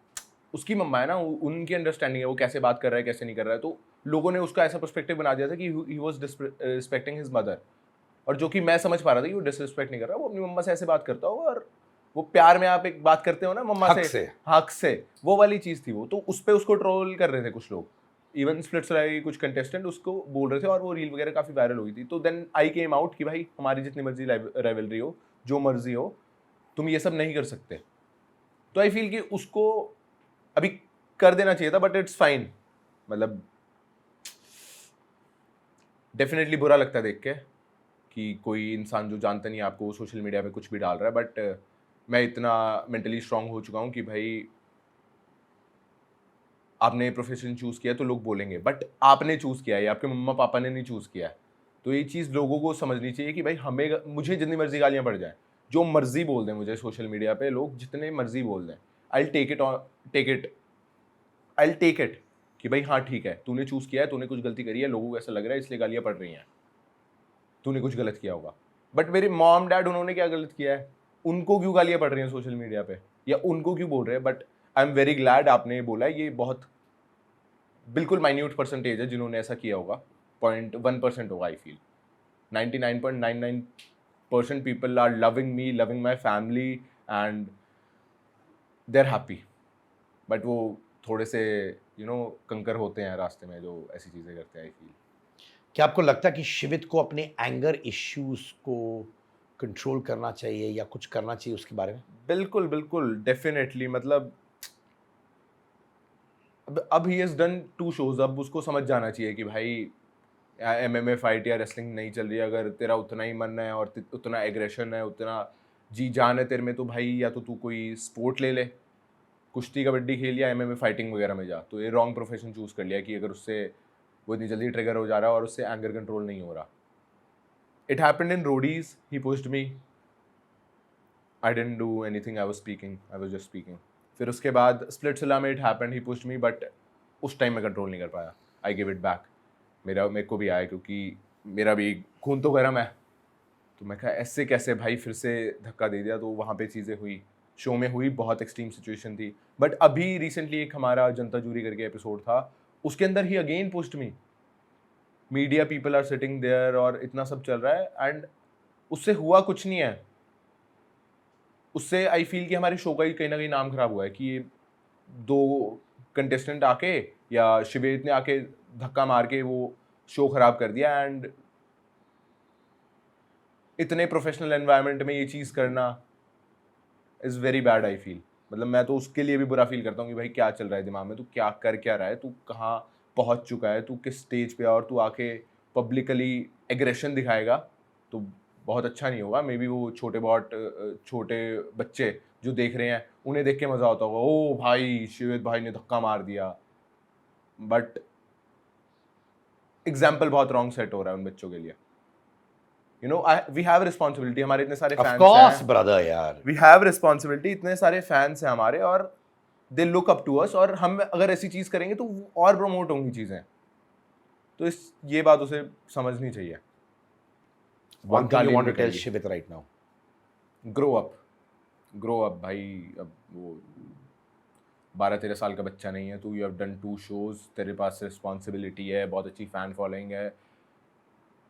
उसकी मम्मा है ना, उनकी अंडरस्टैंडिंग है वो कैसे बात कर रहा है कैसे नहीं कर रहा है। तो लोगों ने उसका ऐसा पर्सपेक्टिव बना दिया था कि he was disrespecting his mother, और जो कि मैं समझ पा रहा था कि वो डिसरिस्पेक्ट नहीं कर रहा, वो अपनी मम्मा से ऐसे बात करता हो, और वो प्यार में आप एक बात करते हो ना मम्मा से, हक से, वो वाली चीज़ थी वो। तो उस पर उसको ट्रोल कर रहे थे कुछ लोग, इवन स्प्लिट्स वाले कुछ कंटेस्टेंट उसको बोल रहे थे, और वो रील वगैरह काफ़ी वायरल हुई थी। तो देन आई केम आउट कि भाई हमारी जितनी मर्जी राइवलरी हो, जो मर्जी हो, तुम ये सब नहीं कर सकते। तो आई फील कि उसको अभी कर देना चाहिए था, बट इट्स फाइन। मतलब डेफिनेटली बुरा लगता है देख के कि कोई इंसान जो जानता नहीं आपको सोशल मीडिया पे कुछ भी डाल रहा है, बट मैं इतना मेंटली स्ट्रांग हो चुका हूँ कि भाई आपने प्रोफेशन चूज़ किया तो लोग बोलेंगे, बट आपने चूज़ किया है, आपके मम्मा पापा ने नहीं चूज़ किया है। तो ये चीज़ लोगों को समझनी चाहिए कि भाई मुझे जितनी मर्जी गालियाँ पड़ जाएं, जो मर्जी बोल दें मुझे सोशल मीडिया पे लोग, जितने मर्जी बोल दें, आई टेक इट कि भाई हाँ ठीक है, तूने चूज़ किया है, तूने कुछ गलती करी है, लोगों को ऐसा लग रहा है इसलिए गालियाँ पड़ रही हैं, तूने कुछ गलत किया होगा। बट मेरे मॉम डैड उन्होंने क्या गलत किया है, उनको क्यों गालियाँ पड़ रही हैं सोशल मीडिया पे, या उनको क्यों बोल रहे हैं। But I am very glad आपने ये बोला है, ये बहुत बिल्कुल माइन्यूट परसेंटेज है जिन्होंने ऐसा किया होगा, 0.1% होगा I feel. 99.99% people are loving me, loving my family, and they are happy. But वो थोड़े से कंकर होते हैं रास्ते में जो ऐसी चीज़ें करते हैं आई फील। क्या आपको लगता है कि शिवित को अपने एंगर इश्यूज को कंट्रोल करना चाहिए या कुछ करना चाहिए उसके बारे में? बिल्कुल बिल्कुल, डेफिनेटली। मतलब अब ही हैज़ डन 2 शोज़, अब उसको समझ जाना चाहिए कि भाई MMA फाइट या रेसलिंग नहीं चल रही है। अगर तेरा उतना ही मन है और उतना एग्रेशन है, उतना जी जान है तेरे में, तो भाई या तो तू कोई स्पोर्ट ले ले, कुश्ती कबड्डी खेल, या MMA फाइटिंग वगैरह में जा। तो ये रॉन्ग प्रोफेशन चूज़ कर लिया कि अगर उससे वो इतनी जल्दी ट्रिगर हो जा रहा है और उससे एंगर कंट्रोल नहीं हो रहा। It happened in Roadies, he pushed me, I didn't do anything, I was just speaking. फिर उसके बाद स्प्लिट्सविला में it happened, he pushed me, but उस टाइम मैं कंट्रोल नहीं कर पाया। I give it back. मेरे को भी आया क्योंकि मेरा भी खून तो गर्म है, तो तो मैं कहा ऐसे कैसे भाई, फिर से धक्का दे दिया। तो वहाँ पे चीज़ें हुई, शो में हुई, बहुत एक्सट्रीम सिचुएशन थी। बट अभी रिसेंटली एक हमारा जनता जूरी करके एपिसोड था, उसके अंदर ही again pushed me, media people are sitting there और इतना सब चल रहा है, एंड उससे हुआ कुछ नहीं है। उससे आई फील कि हमारे शो का ही कहीं ना कहीं नाम खराब हुआ है कि ये 2 कंटेस्टेंट आके या शिवेत ने आके धक्का मार के वो शो खराब कर दिया। एंड इतने प्रोफेशनल एनवायरनमेंट में ये चीज़ करना is very bad I feel. मतलब मैं तो उसके लिए भी बुरा फील करता हूँ कि भाई क्या चल रहा है दिमाग में, तू क्या कर क्या रहा है, तू कहाँ पहुँच चुका है, तू किस स्टेज पे है, और तू आके पब्लिकली एग्रेशन दिखाएगा तो बहुत अच्छा नहीं होगा। मे बी वो छोटे बच्चे जो देख रहे हैं उन्हें देख के मज़ा आता होगा, ओ भाई शिवेत भाई ने धक्का मार दिया, बट एग्जाम्पल बहुत रॉन्ग सेट हो रहा है उन बच्चों के लिए। You know, we have responsibility, हमारे इतने सारे ऑफ फैंस कोर्स हैं, ब्रदर यार, वी हैव रिस्पॉन्सिबिलिटी, इतने सारे फैंस हैं हमारे और they look up to us, और हम अगर ऐसी चीज़ करेंगे तो और प्रमोट होंगी चीज़ें। तो ये बात उसे समझनी चाहिए। one thing you want to tell निकलेगी। Shivit right now? Grow up भाई। अब वो 12-13 साल का बच्चा नहीं है तू, यू हैव डन 2 शोज, तेरे पास रिस्पॉन्सिबिलिटी है, बहुत अच्छी फैन फॉलोइंग है,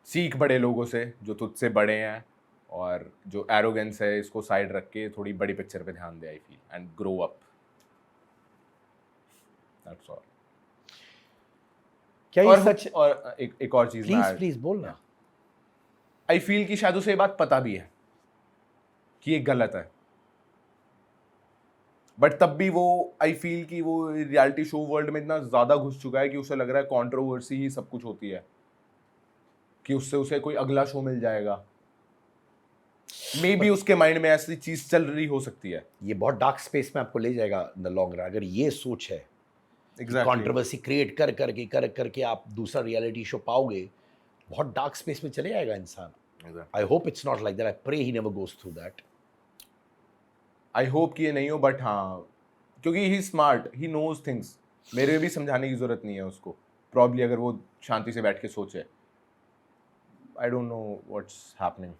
सीख बड़े लोगों से जो तुझसे बड़े हैं, और जो एरोगेंस है इसको साइड रख के थोड़ी बड़ी पिक्चर पे ध्यान दे I feel, and grow up, that's all. क्या ये सच? और एक और चीज़ प्लीज बोलना। आई फील कि शायद उसे ये बात पता भी है कि ये गलत है, बट तब भी वो आई फील कि वो रियलिटी शो वर्ल्ड में इतना ज़्यादा घुस चुका है कि उसे लग रहा है कंट्रोवर्सी ही सब कुछ होती है, कि उससे उसे कोई अगला शो मिल जाएगा। मे बी उसके माइंड में ऐसी चीज़ चल रही हो सकती है। ये बहुत डार्क स्पेस में आपको ले जाएगा इन द लॉन्ग रन, अगर ये सोच है। कंट्रोवर्सी क्रिएट कर करके आप दूसरा रियलिटी शो पाओगे, बहुत डार्क स्पेस में चले जाएगा इंसान। I hope it's not like that, I pray he never goes through that. I hope कि ये नहीं हो, बट हाँ, क्योंकि he smart, he knows things, मेरे भी समझाने की जरूरत नहीं है उसको, प्रॉब्ली अगर वो शांति से बैठ के सोचे। I don't know what's happening.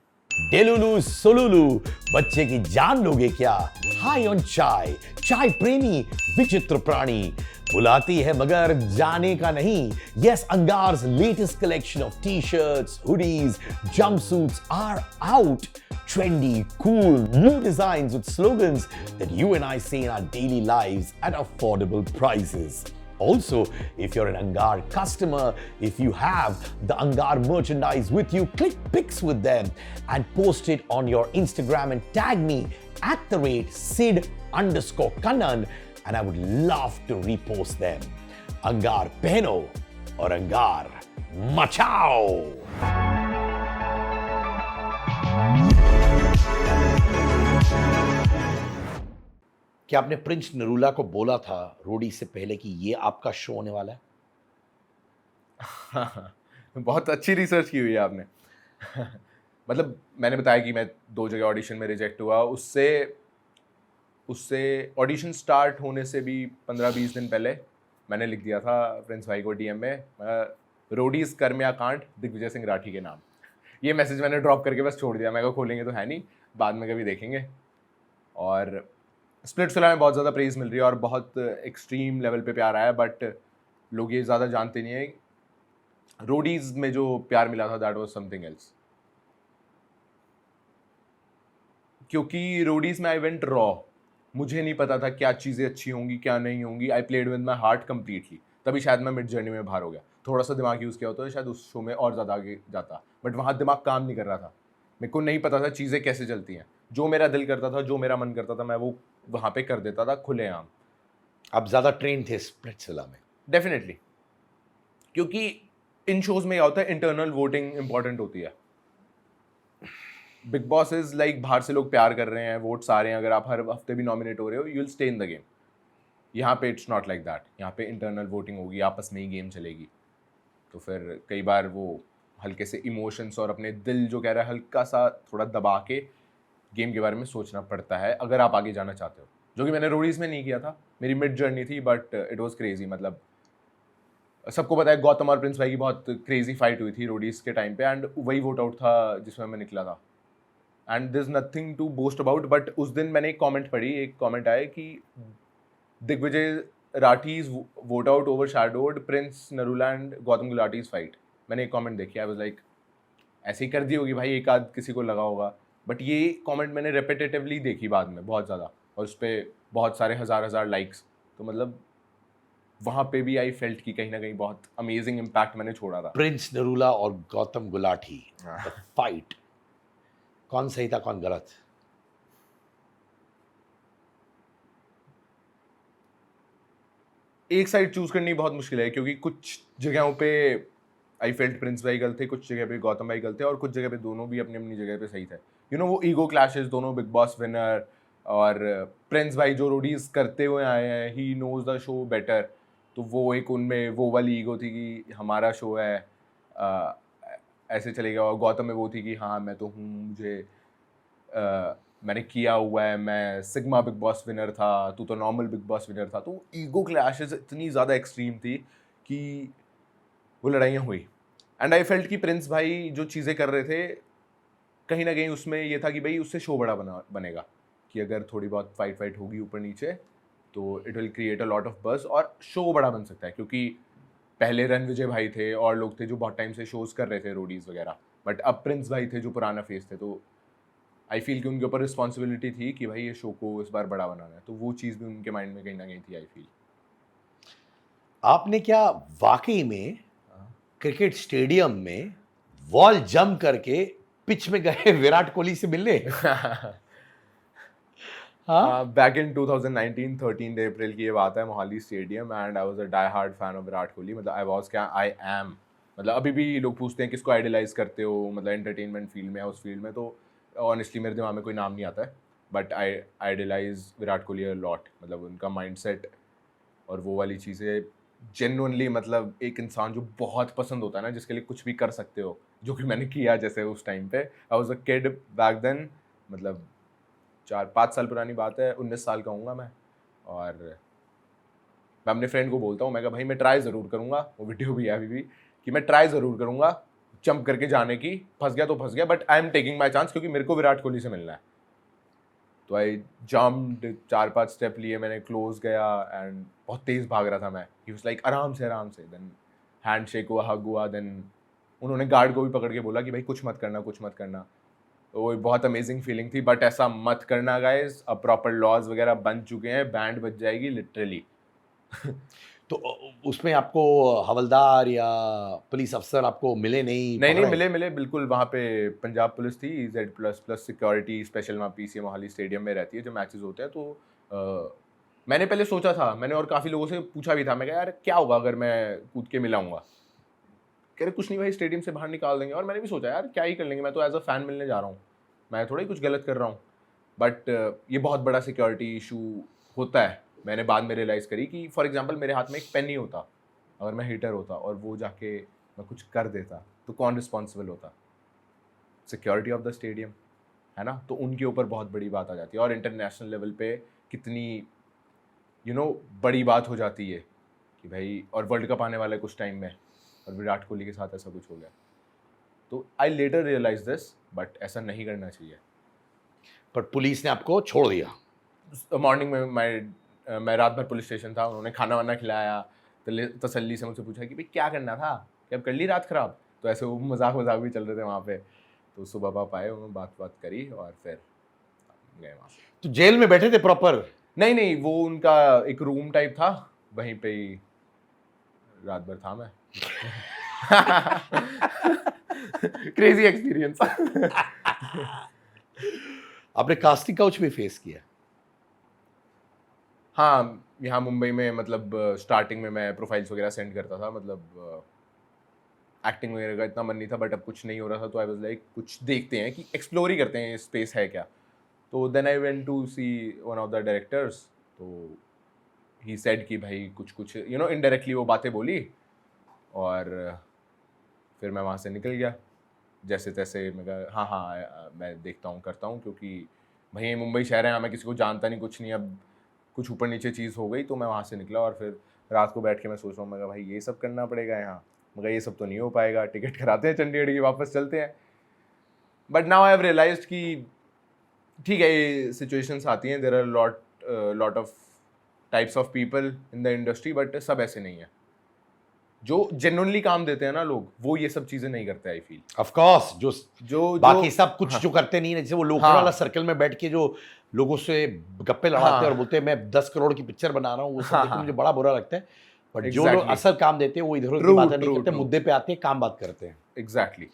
Delulu solulu, बच्चे की जान लोगे क्या? हाई ऑन चाय, चाय प्रेमी विचित्र प्राणी, बुलाती है मगर जाने का नहीं। Yes, Angar's latest collection of t-shirts, hoodies, jumpsuits are out. Trendy, cool, new designs with slogans that you and I say in our daily lives at affordable prices. Also, if you're an Angar customer, if you have the Angar merchandise with you, click pics with them and post it on your Instagram and tag me @Sid_Kannan, and I would love to repost them. Angar pehno और अंगार मचाओ। क्या आपने Prince Narula को बोला था रोडी से पहले कि ये आपका शो होने वाला है? बहुत अच्छी रिसर्च की हुई है आपने। मतलब मैंने बताया कि मैं 2 जगह ऑडिशन में रिजेक्ट हुआ, उससे ऑडिशन स्टार्ट होने से भी 15-20 दिन पहले मैंने लिख दिया था प्रिंस भाई को डीएम में, रोडीज कर्म्या कांड दिग्विजय सिंह राठी के नाम। ये मैसेज मैंने ड्रॉप करके बस छोड़ दिया, मैं को खोलेंगे तो है नहीं, बाद में कभी देखेंगे। और स्प्लिट्सविला में बहुत ज़्यादा प्रेज़ मिल रही है और बहुत एक्सट्रीम लेवल पे प्यार आया, बट लोग ये ज़्यादा जानते नहीं है रोडीज में जो प्यार मिला था दैट वाज समथिंग एल्स। क्योंकि रोडीज में आई वेंट रॉ, मुझे नहीं पता था क्या चीज़ें अच्छी होंगी क्या नहीं होंगी। I played with my heart completely, तभी शायद मैं मिड जर्नी में बाहर हो गया। थोड़ा सा दिमाग यूज़ किया होता तो शायद उस शो में और ज़्यादा आगे जाता, बट वहाँ दिमाग काम नहीं कर रहा था। मेरे को नहीं पता था चीज़ें कैसे चलती हैं। जो मेरा दिल करता था, जो मेरा मन करता था, मैं वो वहाँ पे कर देता था खुलेआम। आप ज़्यादा ट्रेन थे स्प्लिट्सविला में? डेफिनेटली, क्योंकि इन शोज़ में क्या होता है, इंटरनल वोटिंग इंपॉर्टेंट होती है। बिग बॉस इज लाइक बाहर से लोग प्यार कर रहे हैं, वोट्स आ रहे हैं, अगर आप हर हफ्ते भी नॉमिनेट हो रहे हो, you will stay in the game. यहाँ पे इट्स नॉट लाइक दैट, यहाँ पे इंटरनल वोटिंग होगी, आपस में ही गेम चलेगी। तो फिर कई बार वो हल्के से इमोशंस और अपने दिल जो कह रहा है हल्का सा थोड़ा दबा के गेम के बारे में सोचना पड़ता है अगर आप आगे जाना चाहते हो, जो कि मैंने रोडीज में नहीं किया था। मेरी मिड जर्नी थी, बट इट वॉज क्रेजी। मतलब सबको पता है गौतम और प्रिंस भाई की बहुत क्रेजी फाइट हुई थी रोडीज के टाइम पे, एंड वही वोट आउट था जिसमें मैं निकला था। And this nothing to boast about, but उस दिन मैंने एक कमेंट पढ़ी, एक कमेंट आया कि Digvijay Rathee's vote out overshadowed Prince Narula and Gautam Gulati's fight. मैंने एक कमेंट देखी, आई वाज लाइक ऐसे ही कर दी होगी भाई, एक आध किसी को लगा होगा, बट ये कमेंट मैंने रेपिटेटिवली देखी बाद में बहुत ज़्यादा, और उस पर बहुत सारे हज़ार लाइक्स। तो मतलब वहाँ पे भी आई फेल्ट कि कहीं ना कहीं बहुत अमेजिंग इम्पैक्ट मैंने छोड़ा था। प्रिंस नरूला और गौतम गुलाटी, हाँ। द फाइट, कौन सही था कौन गलत? एक साइड चूज करनी बहुत मुश्किल है, क्योंकि कुछ जगहों पे आई फेल्ट प्रिंस भाई गलत थे, कुछ जगह पे गौतम भाई गलत थे, और कुछ जगह पे दोनों भी अपनी अपनी जगह पे सही थे। वो ईगो क्लैशेस, दोनों बिग बॉस विनर, और प्रिंस भाई जो रोडीज करते हुए आए हैं, he knows the show better, तो वो एक उनमें वो वाली ईगो थी कि हमारा शो है, ऐसे चलेगा। और गौतम में वो थी कि हाँ मैं तो हूँ, मुझे मैंने किया हुआ है, मैं सिग्मा बिग बॉस विनर था, तू तो नॉर्मल बिग बॉस विनर था। तो ईगो क्लैशेस इतनी ज़्यादा एक्सट्रीम थी कि वो लड़ाइयाँ हुई। एंड आई फेल्ट कि प्रिंस भाई जो चीज़ें कर रहे थे, कहीं ना कहीं उसमें ये था कि भाई उससे शो बड़ा बनेगा, कि अगर थोड़ी बहुत फाइट होगी ऊपर नीचे तो it will create a lot of buzz और शो बड़ा बन सकता है। क्योंकि पहले रणविजय भाई थे और लोग थे जो बहुत टाइम से शोज़ कर रहे थे रोडीज़ वगैरह, बट अब प्रिंस भाई थे जो पुराना फेस थे। तो आई फील कि उनके ऊपर रिस्पॉन्सिबिलिटी थी कि भाई ये शो को इस बार बड़ा बनाना है, तो वो चीज़ भी उनके माइंड में कहीं ना कहीं थी, आई फील। आपने क्या वाकई में क्रिकेट स्टेडियम में वॉल जंप करके पिच में गए विराट कोहली से मिलने? हाँ, बैक इन 2019 13 अप्रैल की ये बात है, Mohali stadium, and I was a die hard fan of Virat Kohli. मतलब आई एम, मतलब अभी भी लोग पूछते हैं किसको आइडलाइज करते हो, मतलब एंटरटेनमेंट फील्ड में या उस फील्ड में, तो ऑनेस्टली मेरे दिमाग में कोई नाम नहीं आता है, but I idolize Virat Kohli a lot. मतलब उनका माइंडसेट और वो वाली चीज़ें जेन्युइनली, मतलब एक इंसान जो बहुत पसंद होता है ना, जिसके लिए कुछ भी कर सकते हो, जो कि मैंने किया। जैसे उस टाइम पे I was a kid back then, मतलब 4-5 साल पुरानी बात है, 19 साल का हूँगा मैं, और मैं अपने फ्रेंड को बोलता हूँ, मैं कहा भाई मैं ट्राई ज़रूर करूँगा, वो वीडियो भी है अभी भी, कि मैं ट्राई ज़रूर करूँगा जंप करके जाने की, फंस गया तो फंस गया, but I am taking my chance, क्योंकि मेरे को विराट कोहली से मिलना है। तो आई जम्प्ड, 4-5 स्टेप लिए मैंने, क्लोज गया, एंड बहुत तेज़ भाग रहा था मैं। ही वाज लाइक आराम से, देन हैंड शेक हुआ, हग हुआ, देन उन्होंने गार्ड को भी पकड़ के बोला कि भाई कुछ मत करना। तो वो बहुत अमेजिंग फीलिंग थी, बट ऐसा मत करना गाइस, अब प्रॉपर लॉज वगैरह बन चुके हैं, बैंड बज जाएगी लिटरली। तो उसमें आपको हवलदार या पुलिस अफसर आपको मिले नहीं, नहीं पकड़े? मिले बिल्कुल। वहाँ पे पंजाब पुलिस थी, Z++ सिक्योरिटी स्पेशल, वहाँ PCA मोहाली स्टेडियम में रहती है जब मैचेस होते हैं। तो मैंने पहले सोचा था, मैंने और काफ़ी लोगों से पूछा भी था, मैं कहा यार क्या होगा अगर मैं कूद के मिलाऊंगा। कह रहे कुछ नहीं भाई, स्टेडियम से बाहर निकाल देंगे। और मैंने भी सोचा यार क्या ही कर लेंगे, मैं तो एज अ फैन मिलने जा रहा हूँ, मैं थोड़ा ही कुछ गलत कर रहा हूँ। बट ये बहुत बड़ा सिक्योरिटी इशू होता है। मैंने बाद में रियलाइज़ करी कि फॉर एग्जांपल मेरे हाथ में एक पेन ही होता, अगर मैं हिटर होता और वो जाके मैं कुछ कर देता, तो कौन रिस्पॉन्सिबल होता? सिक्योरिटी ऑफ द स्टेडियम, है ना? तो उनके ऊपर बहुत बड़ी बात आ जाती है, और इंटरनेशनल लेवल पे कितनी बड़ी बात हो जाती है कि भाई, और वर्ल्ड कप आने वाला है कुछ टाइम में, और विराट कोहली के साथ ऐसा कुछ हो गया। तो आई लेटर रियलाइज दिस, बट ऐसा नहीं करना चाहिए। पर पुलिस ने आपको छोड़ दिया? मॉर्निंग में मैं रात भर पुलिस स्टेशन था, उन्होंने खाना वाना खिलाया, तसल्ली से मुझसे पूछा कि भाई क्या करना था, क्या कर ली रात खराब? तो ऐसे वो मजाक भी चल रहे थे वहाँ पे। तो सुबह पापा आए, उन्होंने बात करी, और फिर गए वहाँ से। तो जेल में बैठे थे प्रॉपर? नहीं, वो उनका एक रूम टाइप था, वहीं पे ही रात भर था मैं। Crazy experience. आपने कास्टिंग काउच भी फेस किया? हाँ, यहाँ मुंबई में, मतलब स्टार्टिंग में मैं प्रोफाइल्स वगैरह सेंड करता था, मतलब एक्टिंग वगैरह का इतना मन नहीं था, बट अब कुछ नहीं हो रहा था, तो आई वाज लाइक कुछ देखते हैं, कि एक्सप्लोर ही करते हैं, स्पेस है क्या। तो then I went to see one of the directors, तो ही सेड कि भाई कुछ इनडायरेक्टली वो बातें बोली, और फिर मैं वहाँ से निकल गया जैसे तैसे। मैं कहा हाँ मैं देखता हूँ, करता हूँ, क्योंकि भाई ये मुंबई शहर है, यहाँ मैं किसी को जानता नहीं, कुछ नहीं, अब कुछ ऊपर नीचे चीज़ हो गई, तो मैं वहाँ से निकला। और फिर रात को बैठ के मैं सोच रहा हूँ, मैं कहा भाई ये सब करना पड़ेगा यहाँ, मगर ये सब तो नहीं हो पाएगा, टिकट कराते हैं चंडीगढ़ की, वापस चलते हैं। But now I have realized कि ठीक है, ये सिचुएशंस आती हैं, there are lot of types of people in the industry, but सब ऐसे नहीं है। जो जेन्युइनली काम देते हैं ना लोग, वो ये सब चीजें नहीं करते, आई फील। ऑफ कोर्स जो जो बाकी सब कुछ हाँ, जो करते नहीं है, जैसे वो लोकल हाँ, वाला सर्कल में बैठ के जो लोगों से गप्पे लड़ाते हैं और हाँ, बोलते हैं मैं 10 करोड़ की पिक्चर बना रहा हूँ, वो सब हाँ, देख के मुझे हाँ, बड़ा बुरा लगता है। बट जो लोग एग्जैक्टली, असल काम देते हैं वो इधर उधर की ट्रू बातें नहीं ट्रू करते, ट्रू, मुद्दे पे आते हैं, काम बात करते हैं। एग्जैक्टली।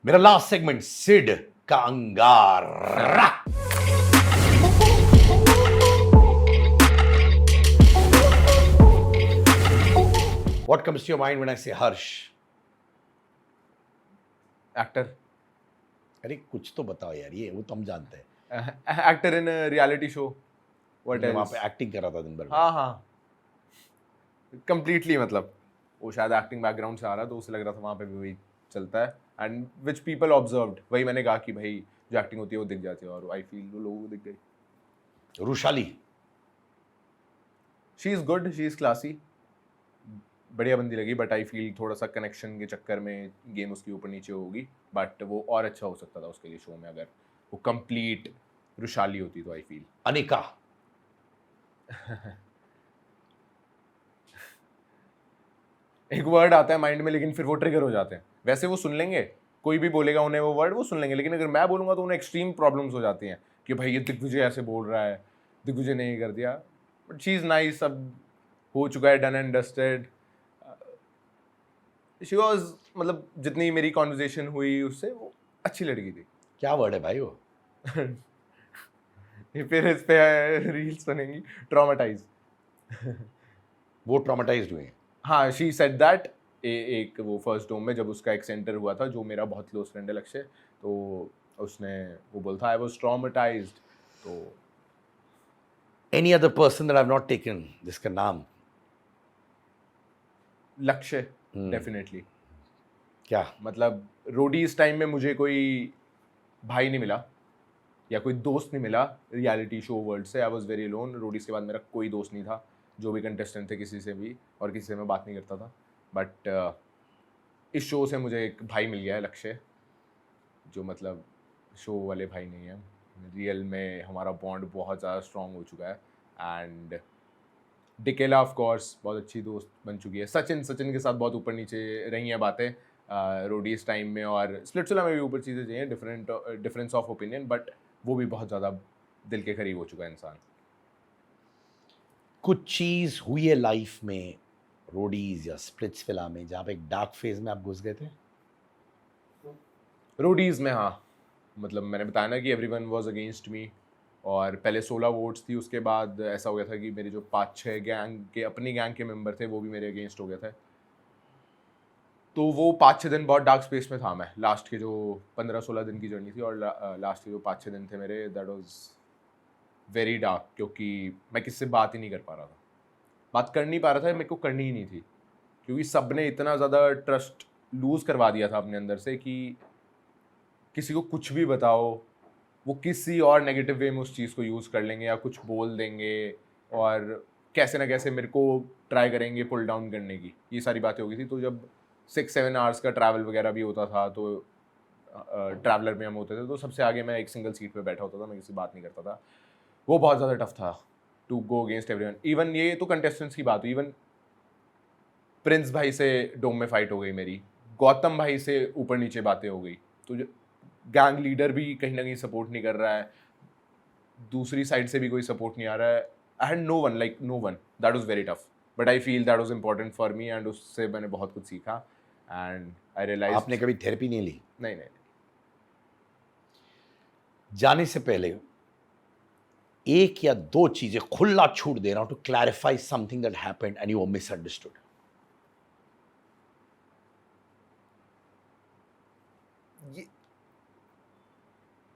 मेरा लास्ट सेगमेंट, सिड का अंगारा। What comes to your mind when I say Harsh? Actor, अरे कुछ तो बताओ यार, ये वो तो हम जानते हैं। Actor in reality show, what मैं वहां एल्स? पे एक्टिंग कर रहा था दिन भर में। हाँ हाँ, कंप्लीटली, मतलब वो शायद एक्टिंग बैकग्राउंड से आ रहा, तो उसे लग रहा था वहाँ पे भी वही चलता है, एंड विच पीपल ऑब्जर्व्ड, वही मैंने कहा कि भाई जो एक्टिंग होती है वो दिख जाती है, और आई फील वो लोगों को दिख गई। Rushali, she is good, she is classy, बढ़िया बंदी लगी, बट आई फील थोड़ा सा कनेक्शन के चक्कर में गेम उसकी ऊपर नीचे होगी, बट वो और अच्छा हो सकता था उसके लिए शो में, अगर वो कंप्लीट रुशाली होती तो आई फील। अनिका, एक वर्ड आता है माइंड में, लेकिन फिर वो ट्रिगर हो जाते हैं। वैसे वो सुन लेंगे, कोई भी बोलेगा उन्हें वो वर्ड, वो सुन लेंगे, लेकिन अगर मैं बोलूंगा तो उन्हें एक्सट्रीम प्रॉब्लम्स हो जाती हैं कि भाई ये दिग्विजय ऐसे बोल रहा है, दिग्विजय ने ये कर दिया। बट शी इज़ नाइस, सब हो चुका है, done and dusted. She was, मतलब जितनी मेरी कॉन्वर्जेशन हुई उससे, वो अच्छी लड़की थी। क्या वर्ड है भाई वो? फिर इस पे रील्स बनेंगी, ट्रॉमेटाइज। वो ट्रॉमेटाइज्ड हुए हैं। हाँ, शी सेड दैट एक वो फर्स्ट डोम में जब उसका एक सेंटर हुआ था, जो मेरा बहुत क्लोज फ्रेंड है लक्ष्य, तो उसने वो बोलता आई वाज ट्रॉमेटाइज्ड। तो any other person that I have not taken जिसका नाम? लक्ष्य डेफिनेटली, क्या? मतलब रोडीज टाइम में मुझे कोई भाई नहीं मिला या कोई दोस्त नहीं मिला रियलिटी शो वर्ल्ड से। I was very alone. Roadies के बाद मेरा कोई दोस्त नहीं था, जो भी कंटेस्टेंट थे किसी से भी, और किसी से मैं बात नहीं करता था। बट इस शो से मुझे एक भाई मिल गया है, लक्ष्य, जो मतलब शो वाले भाई नहीं है, रियल में हमारा बॉन्ड बहुत ज़्यादा स्ट्रॉन्ग हो चुका है। एंड डिकेला ऑफ कोर्स बहुत अच्छी दोस्त बन चुकी है। सचिन के साथ बहुत ऊपर नीचे रही हैं बातें रोडीज टाइम में, और स्प्लिट्सविला में भी ऊपर चीज़ें चाहिए, डिफरेंस ऑफ ओपिनियन, बट वो भी बहुत ज़्यादा दिल के करीब हो चुका है इंसान। कुछ चीज हुई है लाइफ में रोडीज या स्प्लिट्सविला में जहाँ पे एक डार्क फेज में आप घुस गए थे? रोडीज में हाँ, मतलब मैंने बताया ना कि एवरीवन वाज अगेंस्ट मी, और पहले 16 वोट्स थी, उसके बाद ऐसा हो गया था कि मेरे जो 5-6 गैंग के अपनी गैंग के मेंबर थे वो भी मेरे अगेंस्ट हो गए थे। तो वो 5-6 दिन बहुत डार्क स्पेस में था मैं। लास्ट के जो 15-16 दिन की जर्नी थी, और लास्ट के जो 5-6 दिन थे मेरे, दैट वाज वेरी डार्क, क्योंकि मैं किससे बात ही नहीं कर पा रहा था। बात कर नहीं पा रहा था, मेरे को करनी ही नहीं थी, क्योंकि सब ने इतना ज़्यादा ट्रस्ट लूज़ करवा दिया था अपने अंदर से कि किसी को कुछ भी बताओ, वो किसी और नेगेटिव वे में उस चीज़ को यूज़ कर लेंगे या कुछ बोल देंगे, और कैसे ना कैसे मेरे को ट्राई करेंगे पुल डाउन करने की। ये सारी बातें हो गई थी। तो जब 6-7 आवर्स का ट्रैवल वगैरह भी होता था, तो ट्रैवलर में हम होते थे, तो सबसे आगे मैं एक सिंगल सीट पे बैठा होता था, मैं किसी से बात नहीं करता था। वो बहुत ज़्यादा टफ था to go against everyone. Even ये तो कंटेस्टेंट्स की बात हुई, इवन प्रिंस भाई से डोम में फाइट हो गई मेरी, गौतम भाई से ऊपर नीचे बातें हो गई। तो गैंग लीडर भी कहीं ना कहीं सपोर्ट नहीं कर रहा है, दूसरी साइड से भी कोई सपोर्ट नहीं आ रहा है। I had no one, that was very tough, but I feel that was important for me, and उससे मैंने बहुत कुछ सीखा, एंड आई रियलाइज। आपने कभी थेरेपी नहीं ली? नहीं नहीं, जाने से पहले एक या दो चीजें खुला छूट दे रहा हूं to clarify something that happened and you were misunderstood. ये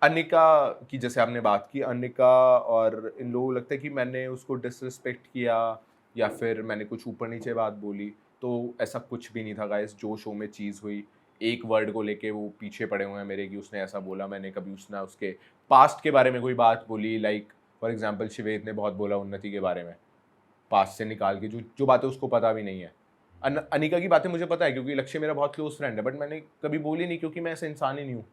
अनिका की जैसे आपने बात की, अनिका और इन लोगों को लगता है कि मैंने उसको डिसरिस्पेक्ट किया या फिर मैंने कुछ ऊपर नीचे बात बोली, तो ऐसा कुछ भी नहीं था गाइस। जो शो में चीज़ हुई, एक वर्ड को लेके वो पीछे पड़े हुए हैं मेरे कि उसने ऐसा बोला। मैंने कभी उसने उसके पास्ट के बारे में कोई बात बोली, लाइक फॉर एग्जांपल शिवेत ने बहुत बोला उन्नति के बारे में, पास्ट से निकाल के जो जो बातें उसको पता भी नहीं है। अनिका की बातें मुझे पता है, क्योंकि लक्ष्य मेरा बहुत क्लोज फ्रेंड है, बट मैंने कभी बोली नहीं, क्योंकि मैं ऐसा इंसान ही नहीं हूँ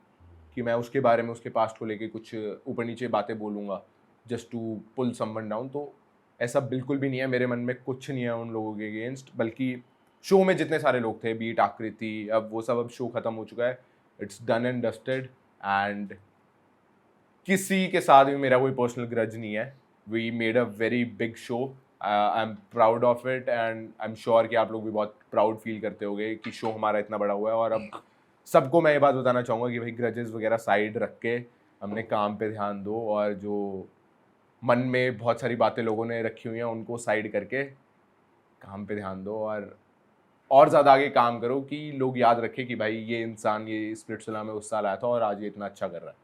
कि मैं उसके बारे में, उसके पास्ट को लेके कुछ ऊपर नीचे बातें बोलूँगा just to pull someone down. तो ऐसा बिल्कुल भी नहीं है, मेरे मन में कुछ नहीं है उन लोगों के अगेंस्ट। बल्कि शो में जितने सारे लोग थे, बीट आकृति, अब वो सब, अब शो ख़त्म हो चुका है, it's done and dusted. And किसी के साथ भी मेरा कोई पर्सनल ग्रज नहीं है। We made a very big show, I am proud of it and I am sure कि आप लोग भी बहुत प्राउड फील करते होगे कि शो हमारा इतना बड़ा हुआ है। और अब सबको मैं ये बात बताना चाहूँगा कि भाई ग्रजेस वगैरह साइड रख के हमने काम पे ध्यान दो, और जो मन में बहुत सारी बातें लोगों ने रखी हुई हैं उनको साइड करके काम पे ध्यान दो, और ज़्यादा आगे काम करो कि लोग याद रखें कि भाई ये इंसान ये स्प्लिट्सविला में उस साल आया था और आज ये इतना अच्छा कर रहा है।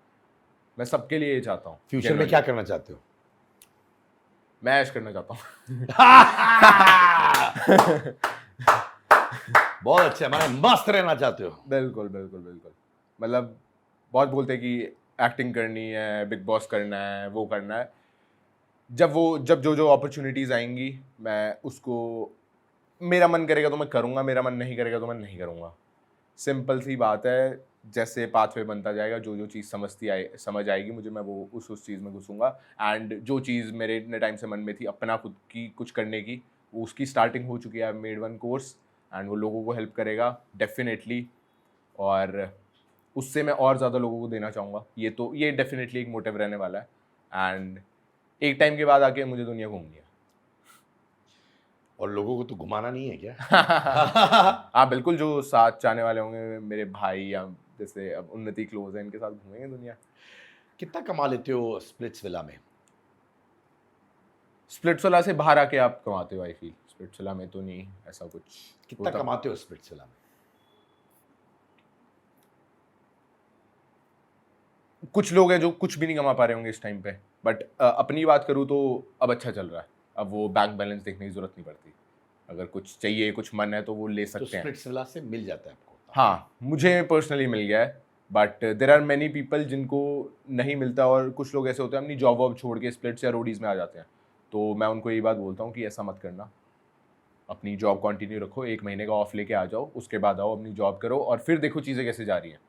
मैं सबके लिए ये चाहता हूँ। फ्यूचर में क्या करना चाहते हो? मैं ऐश करना चाहता हूँ। बहुत अच्छा, मैंने मस्त रहना चाहते हो। बिल्कुल बिल्कुल बिल्कुल। मतलब बहुत बोलते हैं कि एक्टिंग करनी है, बिग बॉस करना है, वो करना है। जब जो अपॉर्चुनिटीज़ आएंगी मैं उसको, मेरा मन करेगा तो मैं करूँगा, मेरा मन नहीं करेगा तो मैं नहीं करूँगा। सिंपल सी बात है। जैसे पाथवे बनता जाएगा, जो चीज़ समझ आएगी मुझे, मैं वो उस चीज़ में घुसूँगा। एंड जो चीज़ मेरे इतने टाइम से मन में थी अपना खुद की कुछ करने की, वो उसकी स्टार्टिंग हो चुकी है। I made one course and वो लोगों को हेल्प करेगा डेफिनेटली, और उससे मैं और ज़्यादा लोगों को देना चाहूँगा। ये डेफिनेटली एक मोटिव रहने वाला है। एंड एक टाइम के बाद आके मुझे दुनिया घूमनी है। और लोगों को तो घुमाना नहीं है क्या? हाँ बिल्कुल, जो साथ चाहने वाले होंगे, मेरे भाई या जैसे अब उन्नति क्लोज है, इनके साथ घूमेंगे दुनिया। कितना कमा लेते हो स्प्लिट्सविला में? स्प्लिट्सविला से बाहर आके आप कमाते हो, आई फील। स्प्लिट्सविला में तो नहीं ऐसा कुछ। कितना कमाते हो स्प्लिट्सविला में? कुछ लोग हैं जो कुछ भी नहीं कमा पा रहे होंगे इस टाइम पे, बट अपनी बात करूँ तो अब अच्छा चल रहा है। अब वो बैंक बैलेंस देखने की जरूरत नहीं पड़ती। अगर कुछ चाहिए, कुछ मन है तो वो ले तो सकते हैं। स्प्लिट्सविला से मिल जाता है आपको? हाँ, मुझे पर्सनली मिल गया है, but there are many people जिनको नहीं मिलता। और कुछ लोग ऐसे होते हैं अपनी जॉब वॉब छोड़ के स्प्लिट्स या रोडीज़ में आ जाते हैं। तो मैं उनको ये बात बोलता हूँ कि ऐसा मत करना, अपनी जॉब कंटिन्यू रखो, 1 महीने का ऑफ लेके आ जाओ, उसके बाद आओ अपनी जॉब करो और फिर देखो चीज़ें कैसे जा रही हैं।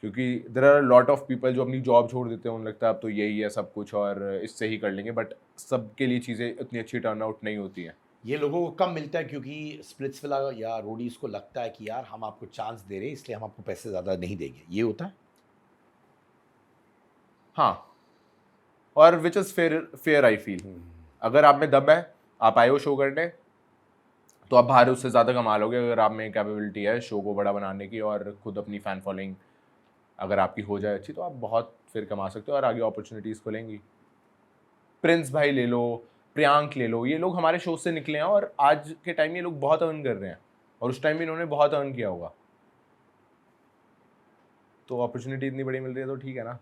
क्योंकि there are lot of people जो अपनी जॉब छोड़ देते हैं, उन्हें लगता है अब तो यही है सब कुछ और इससे ही कर लेंगे, बट सबके लिए चीज़ें इतनी अच्छी टर्न आउट नहीं होती हैं। ये लोगों को कम मिलता है क्योंकि स्प्लिट्सविला या रोडीज को लगता है कि यार हम आपको चांस दे रहे हैं इसलिए हम आपको पैसे ज़्यादा नहीं देंगे, ये होता है? हाँ, और which is fair I feel. अगर आप में दम है, आप आए हो शो करने, तो आप बाहर उससे ज़्यादा कमा लोगे। अगर आप में कैपेबिलिटी है शो को बड़ा बनाने की और खुद अपनी फ़ैन फॉलोइंग अगर आपकी हो जाए अच्छी, तो आप बहुत फिर कमा सकते हो और आगे अपॉर्चुनिटीज़ खुलेंगी। प्रिंस भाई ले लो, प्रियांक ले लो, ये लोग हमारे शो से निकले हैं और आज के टाइम में ये लोग बहुत अर्न कर रहे हैं, और उस टाइम में इन्होंने बहुत अर्न किया होगा। तो अपॉर्चुनिटी इतनी बड़ी मिल रही है तो ठीक है ना।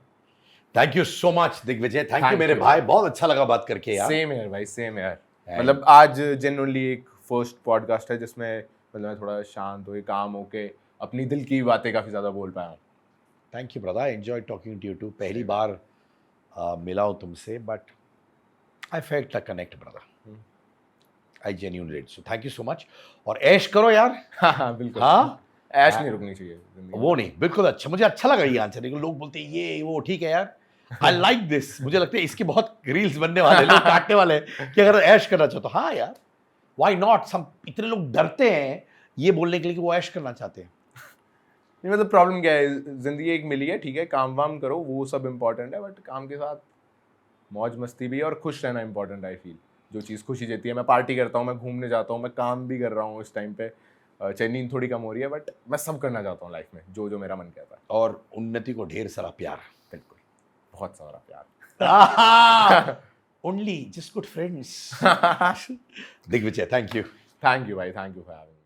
Thank you so much Digvijay, thank you Thank मेरे you. भाई, बहुत अच्छा लगा बात करके यार। सेम यार भाई, सेम यार। मतलब आज जेन्युइनली एक फर्स्ट पॉडकास्ट है जिसमें मतलब मैं थोड़ा शांत होके, काम होके अपनी दिल की बातें काफ़ी ज़्यादा बोल पाया हूँ। Thank you brother, enjoy talking to you too. पहली बार मिला हूँ तुमसे, but I felt the connect brother, I genuinely did, so thank you so much. और ऐश करो यार। हाँ बिल्कुल, हाँ, ऐश नहीं रुकनी चाहिए जिंदगी में। वो नहीं, बिल्कुल अच्छा, मुझे अच्छा लगा ये आंसर। लोग बोलते हैं ये वो, ठीक है यार, आई लाइक दिस। मुझे लगता है इसकी बहुत रील्स बनने वाले, लोग काटने वाले हैं कि अगर ऐश करना चाहो तो हाँ यार, व्हाई नॉट। सम इतने लोग डरते हैं ये बोलने के लिए कि वो ऐश करना चाहते हैं। नहीं मतलब प्रॉब्लम क्या है, जिंदगी एक मिली है, ठीक है, काम वाम करो, वो सब इम्पोर्टेंट है, बट काम के साथ मौज मस्ती भी है और खुश रहना इंपॉर्टेंट आई फील। जो चीज़ खुशी देती है, मैं पार्टी करता हूँ, मैं घूमने जाता हूँ, मैं काम भी कर रहा हूँ इस टाइम पे, चाहे नींद थोड़ी कम हो रही है, बट मैं सब करना चाहता हूँ लाइफ में जो जो मेरा मन कहता है। और उन्नति को ढेर सारा प्यार। बिल्कुल, बहुत सारा प्यार। Only just good friends. Digvijay, thank you. Thank you भाई, थैंक यू फॉर हैविंग।